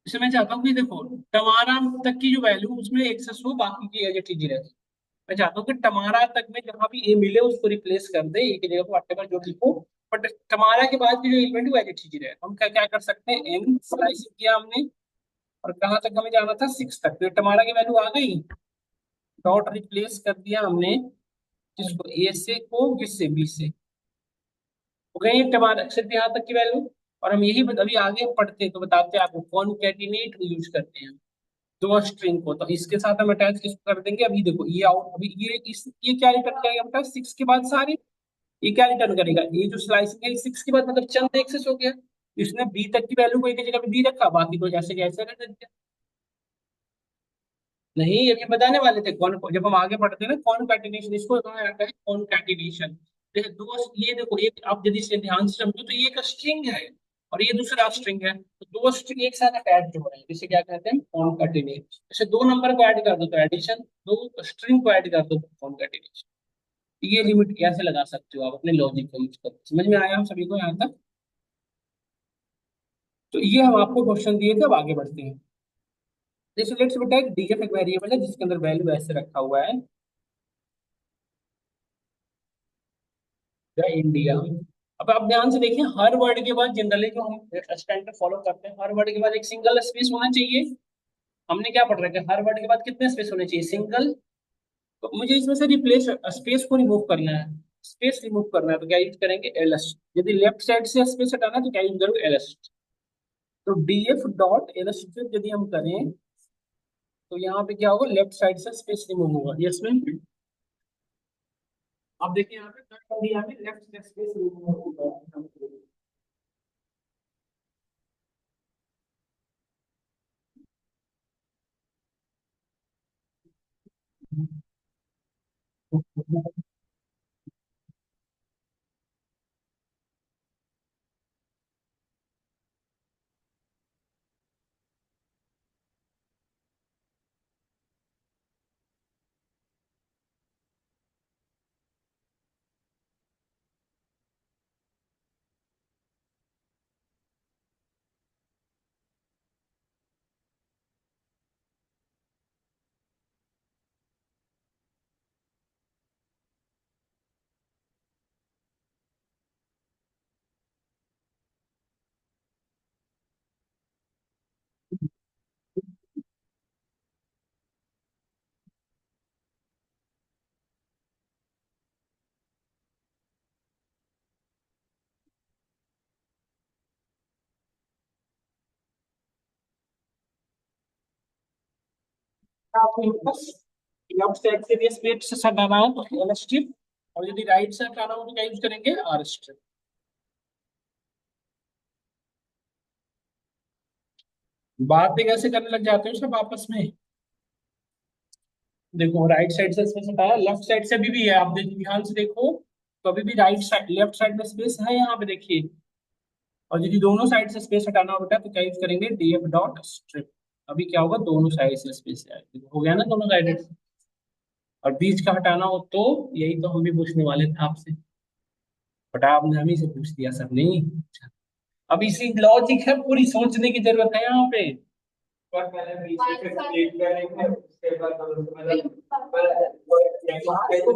Speaker 1: जैसे मैं चाहता हूँ कि देखो टमारा तक की जो वैल्यू उसमें एक्सेस हो, बाकी की एज इट इज रहे। मैं चाहता हूँ कि टमारा तक में जहां भी ए मिले उसको रिप्लेस कर दे, ए की जगह पर व्हाटएवर जो लिखो, बट टमारा के बाद की जो एलिमेंट वो एज इट इज रहे। हम क्या क्या कर सकते हैं, एन स्लाइसिंग किया हमने, और कहाँ तक हमें जाना था, सिक्स तक, तो टमारा की वैल्यू आ गई, डॉट रिप्लेस कर दिया हमने किसको, ए से को, किससे, बी से, हो गई टमारा सिर्फ यहाँ तक की वैल्यू। और हम यही अभी आगे पढ़ते हैं तो बताते हैं आपको, कॉनकैटिनेट यूज करते हैं दो स्ट्रिंग को, तो इसके साथ हम अटैच किसको कर देंगे, अभी देखो ये आउट, अभी ये क्या रिटर्न करेगा बेटा, सिक्स के बाद सारे, ये क्या रिटर्न करेगा, ये जो स्लाइसिंग है सिक्स के बाद मतलब चंद एक्सेस हो गया, इसने बी तक की वैल्यू को एक जगह पे दी रखा, बाकी तो जैसे जैसे रह दिया। नहीं, ये भी बताने वाले थे कौन, जब हम आगे बढ़ते हैं ना कॉनकैटिनेशन, इसको कहा जाता है कॉनकैटिनेशन। जैसे दो, ये देखो, एक आप यदि इसे ध्यान से समझो तो ये एक स्ट्रिंग है और ये दूसरा स्ट्रिंग है, तो दो स्ट्रिंग एक साथ अटैच हो रहे हैं, जिसे क्या कहते हैं कॉनकैटिनेट। जैसे दो नंबर को ऐड कर दो तो एडिशन, दो स्ट्रिंग को ऐड कर दो तो कॉनकैटिनेशन। ये लिमिट कैसे लगा सकते हो आप अपने लॉजिक को यूज कर, समझ में आया हम सभी को यहाँ तक? तो ये हम आपको क्वेश्चन दिए थे, अब आगे बढ़ते हैं। जैसे लेट्स बेटा एक डीएफ एक वेरिएबल है जिसके अंदर वैल्यू ऐसे रखा हुआ है, द इंडिया। अब आप ध्यान से देखिए, हर वर्ड के बाद जनरली जो हम स्टैंडर्ड फॉलो करते हैं, हर वर्ड के बाद एक सिंगल स्पेस होना चाहिए। हमने क्या पढ़ रखा है, हर वर्ड के बाद कितने स्पेस होने चाहिए, सिंगल। तो मुझे इसमें से रिप्लेस स्पेस को रिमूव करना है, स्पेस रिमूव करना है, तो क्या यूज करेंगे, एलएस। यदि लेफ्ट साइड से स्पेस हटाना है तो क्या यूज करोगे, एलएस। तो डीएफ डॉट एलएस यदि हम करें तो यहाँ पे क्या होगा, लेफ्ट साइड से स्पेस रिमूव होगा, यस मैम। आप देखिए यहाँ पे थर्ड इंडिया में लेफ्ट से स्पेस रिमूव होगा। आपको बस लेफ्ट साइड से भी स्पेस से हटाना है तो एल स्ट्रिप, और यदि राइट से हटाना हो तो क्या यूज करेंगे, आर स्ट्रिप। बातें कैसे करने लग जाते हो सब आपस में। देखो राइट साइड से स्पेस हटाया, लेफ्ट साइड से भी है, आप ध्यान से देखो, तो अभी भी राइट साइड लेफ्ट साइड में स्पेस है यहाँ पे देखिए। और यदि दोनों साइड से स्पेस हटाना होता है तो क्या यूज करेंगे, डीएफ डॉट स्ट्रिप। अभी क्या होगा, दोनों साइड से स्पेस हो गया ना दोनों साइड। और बीच का हटाना हो तो यही तो हम भी पूछने वाले थे आपसे, बट आपने हम ही से पूछ दिया सर, नहीं। अब इसी लॉजिक है, पूरी सोचने की जरूरत है यहाँ पे। पर पहले बीच से स्प्लिट करेंगे, उसके बाद हम लोग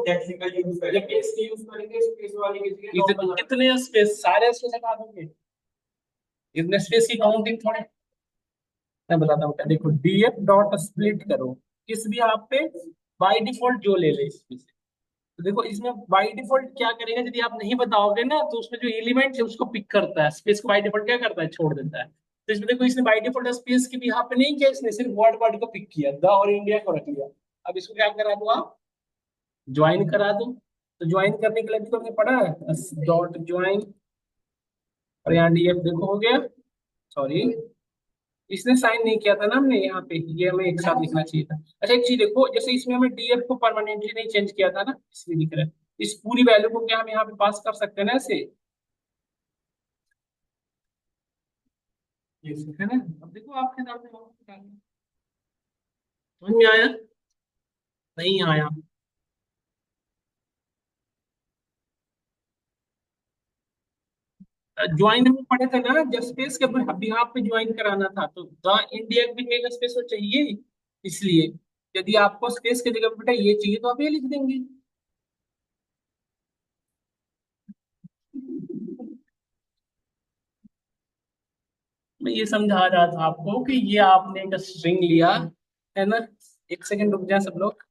Speaker 1: टेक्निकल यूज करेंगे, इसके यूज करेंगे स्पेस वाली की जगह। कितने स्पेस, सारे स्पेस हटा दोगे, इतने स्पेस की काउंटिंग थोड़ी। मैं बताता हूँ, देखो डीएफ डॉट स्प्लिट करो किस भी आप पे, बाय डिफॉल्ट जो ले ले इसमें से। तो देखो इसमें बाय डिफॉल्ट क्या करेगा, यदि आप नहीं बताओगे ना तो उसमें जो एलिमेंट है उसको पिक करता है, स्पेस को बाय डिफॉल्ट क्या करता है, छोड़ देता है। तो इसमें देखो, इसने बाय डिफॉल्ट स्पेस की भी यहाँ पे नहीं किया, इसने सिर्फ वर्ड वर्ड को पिक किया, द और इंडिया को रख लिया। अब इसको क्या करा दो आप, ज्वाइन करा दो। तो ज्वाइन करने के लिए भी तो हमने पढ़ा है, डॉट ज्वाइन, और यहाँ डीएफ देखो हो गया। सॉरी, इसने साइन नहीं किया था ना हमने यहाँ पे, ये हमें एक साथ लिखना चाहिए था। अच्छा एक चीज देखो, जैसे इसमें हमें डीएफ को परमानेंटली नहीं चेंज किया था ना, इसलिए लिख रहे हैं। इस पूरी वैल्यू को क्या हम यहाँ पे पास कर सकते हैं ना ऐसे, ये है ना। अब देखो आपके सामने समझ में आया, नहीं आया। ज्वाइन हम पढ़े थे ना, जब स्पेस के बिहाफ पे ज्वाइन कराना था तो द इंडिया भी मेगा स्पेस हो चाहिए, इसलिए यदि आपको स्पेस की जगह पे बेटा ये चाहिए तो आप ये लिख देंगे। मैं ये समझा रहा था आपको कि ये आपने एक स्ट्रिंग लिया है ना। एक सेकंड रुक जाए सब लोग।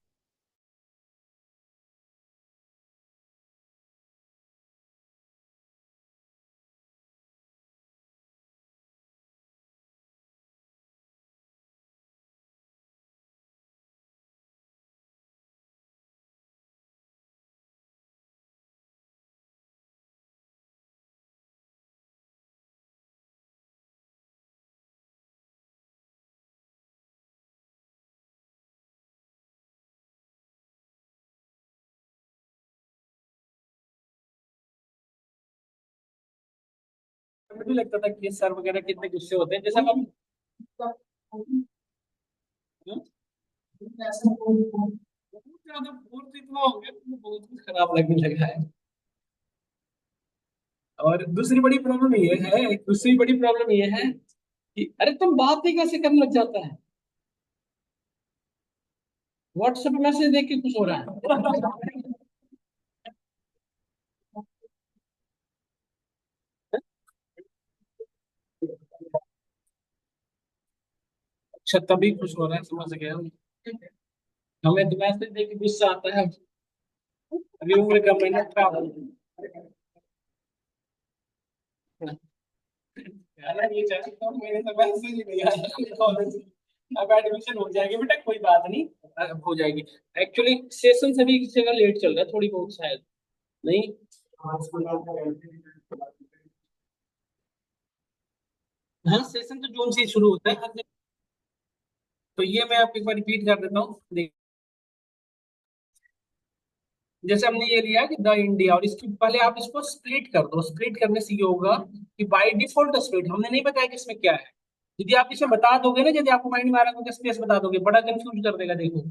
Speaker 1: मुझे लगता था कि सर वगैरह कितने गुस्से होते हैं, जैसा हम बहुत ज्यादा बोर तो इतना हो गया, मुझे बहुत कुछ खराब लगने लगा है। और दूसरी बड़ी प्रॉब्लम ये है कि अरे तुम बात ही कैसे करने लग जाता है, व्हाट्सएप मैसेज देख के कुछ हो रहा है। अच्छा तभी खुश हो रहा है, समझ गया। हमें तो मैसेज देख के गुस्सा आता है। अभी उम्र का महीना खराब हो गया। यार ये चाहता हूँ, मेरे तो मैसेज ही नहीं आया कॉलेज। अब एडमिशन हो जाएगी बेटा, कोई बात नहीं, अब हो जाएगी। एक्चुअली सेशन सभी की जगह लेट चल रहा है थोड़ी बहुत शायद। नहीं। हाँ सेशन तो जून से ही शुरू होता है हर जगह। तो ये मैं आपको एक बार रिपीट कर देता हूँ। जैसे हमने ये लिया कि द इंडिया, और इसके पहले आप इसको स्प्लिट कर दो। स्प्लिट करने से ये होगा कि बाय डिफॉल्ट स्प्लिट, हमने नहीं बताया कि इसमें क्या है। यदि आप इसे बता दोगे ना, यदि आपको माइंड में आ रहा है तो स्पेस बता दोगे, बड़ा कंफ्यूज कर देगा देखो।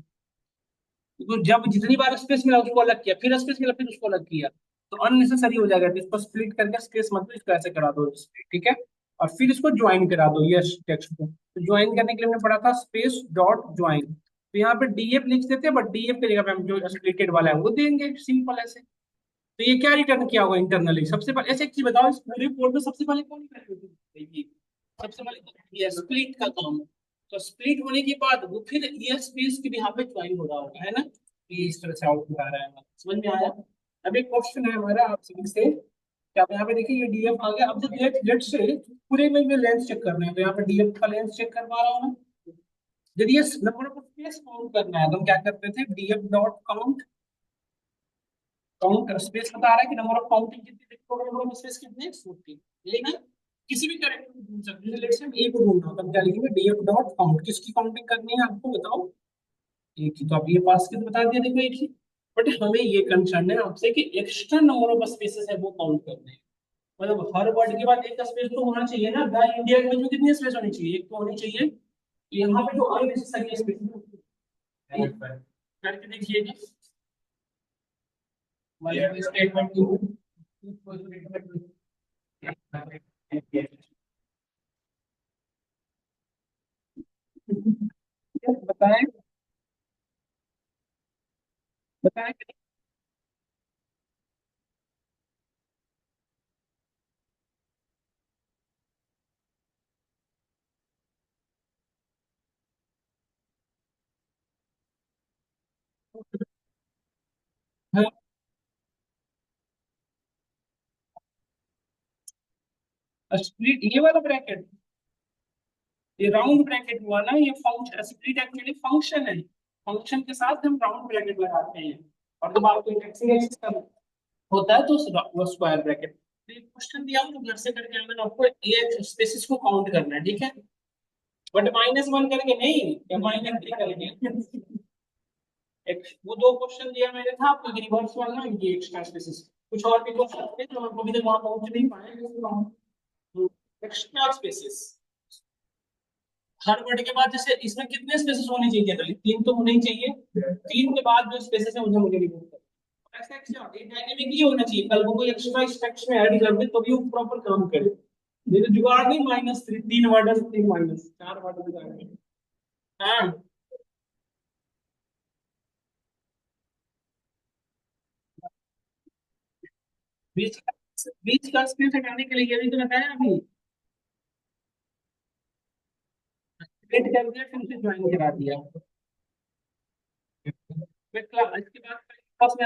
Speaker 1: तो जब जितनी बार स्पेस मिला उसको अलग किया, फिर स्पेस मिला फिर उसको अलग किया, तो अननेसेसरी हो जाएगा। तो इसको स्प्लिट करके स्पेस मत दो, इसको ऐसे करा दो split, ठीक है। और फिर इसको ज्वाइन करा दो ये टेक्स्ट को। तो ज्वाइन करने के लिए हमने पढ़ा था स्पेस डॉट ज्वाइन। तो यहाँ पे डीएफ लिख देते हैं, बट डीएफ की जगह पे हम जो स्प्लिटेड वाला है वो देंगे, सिंपल ऐसे। तो ये क्या रिटर्न किया होगा इंटरनली, सबसे पहले ऐसे एक चीज बताओ, इस पूरे कोड में सबसे पहले कौन कर, सबसे पहले ये स्प्लिट का काम। तो स्प्लिट होने के बाद वो फिर ये स्पेस के भी यहाँ पे ज्वाइन हो रहा होगा, है ना। ये इस तरह से आउटपुट आ रहा है, समझ में आया। अब एक क्वेश्चन है हमारा आपसे से कि आप यहाँ पे देखिए ये डीएफ आ गया। अब जब लेट लेट से पूरे में लेंथ चेक करना है, तो यहाँ पे डीएफ का लेंथ चेक कर पा रहा हूँ ना। यदि ये नंबर ऑफ स्पेस काउंट करना है तो हम क्या करते थे, DF dot count. Count space बता रहा है कि नंबर ऑफ काउंटिंग कितनी, टोटल नंबर ऑफ स्पेस कितने 14। लेकिन किसी भी कैरेक्टर को ढूंढ सकते हैं, लेट्स से हम ए को ढूंढना हो, तब क्या लिखेंगे, डीएफ डॉट काउंट। किसकी काउंटिंग करनी है आपको बताओ, एक ही। तो आप ये पास के तो बता दिया देखो, एक ही। बट हमें ये कंसर्न है आपसे कि एक्स्ट्रा नंबर ऑफ स्पेसेस है वो काउंट करने हैं। मतलब हर वर्ड के बाद एक स्पेस तो होना चाहिए ना, द इंडिया के में कितनी स्पेस होनी चाहिए, एक तो होनी चाहिए। यहाँ पे जो अननेसेसरी स्पेस है करके देखिएगा। स्टेटमेंट बताएं, बताएं। स्प्लिट ये वाला ब्रैकेट, ये राउंड ब्रैकेट हुआ ना, ये फंक्शन स्प्लिट एक्चुअली फंक्शन है। फंक्शन के साथ हम राउंड ब्रैकेट लगाते हैं। और जब आपको इंडेक्सिंग एक्सिस का होता है तो वो स्क्वायर ब्रैकेट। तो ये क्वेश्चन दिया हूँ तो घर से करके आना, आपको ये स्पेसिस को काउंट करना है, ठीक है। बट -1 करके नहीं, या -3 करके। एक वो दो क्वेश्चन दिया मैंने था आपको, रिवर्स वाला, ये एक्स्ट्रा स्पेसिस। कुछ और भी क्वेश्चन थे जो हम अभी तक वहां पहुंच नहीं पाए। एक्स्ट्रा स्पेसिस हर वर्ड के बाद, जैसे इसमें कितने स्पेसेस होने चाहिए, तो 3 तो होने ही चाहिए। 3 के बाद जो स्पेसेस है उन्हें मुझे रिमूव करना है। ऐसा एक्स्ट्रा ये डायनेमिकली होना चाहिए, कल को कोई एक्स्ट्रा स्ट्रक्चर में ऐड कर दे तो भी वो प्रॉपर काम करे। नहीं तो जुगाड़ नहीं, -3, 3 वर्ड 3 माइनस 4 वर्ड। हाँ बीच का, बीच का स्पेस हटाने के लिए ये भी तो बताया अभी। वेट कर दिया फिर उसे ज्वाइन करा दिया। फिर क्लास के बाद क्लास में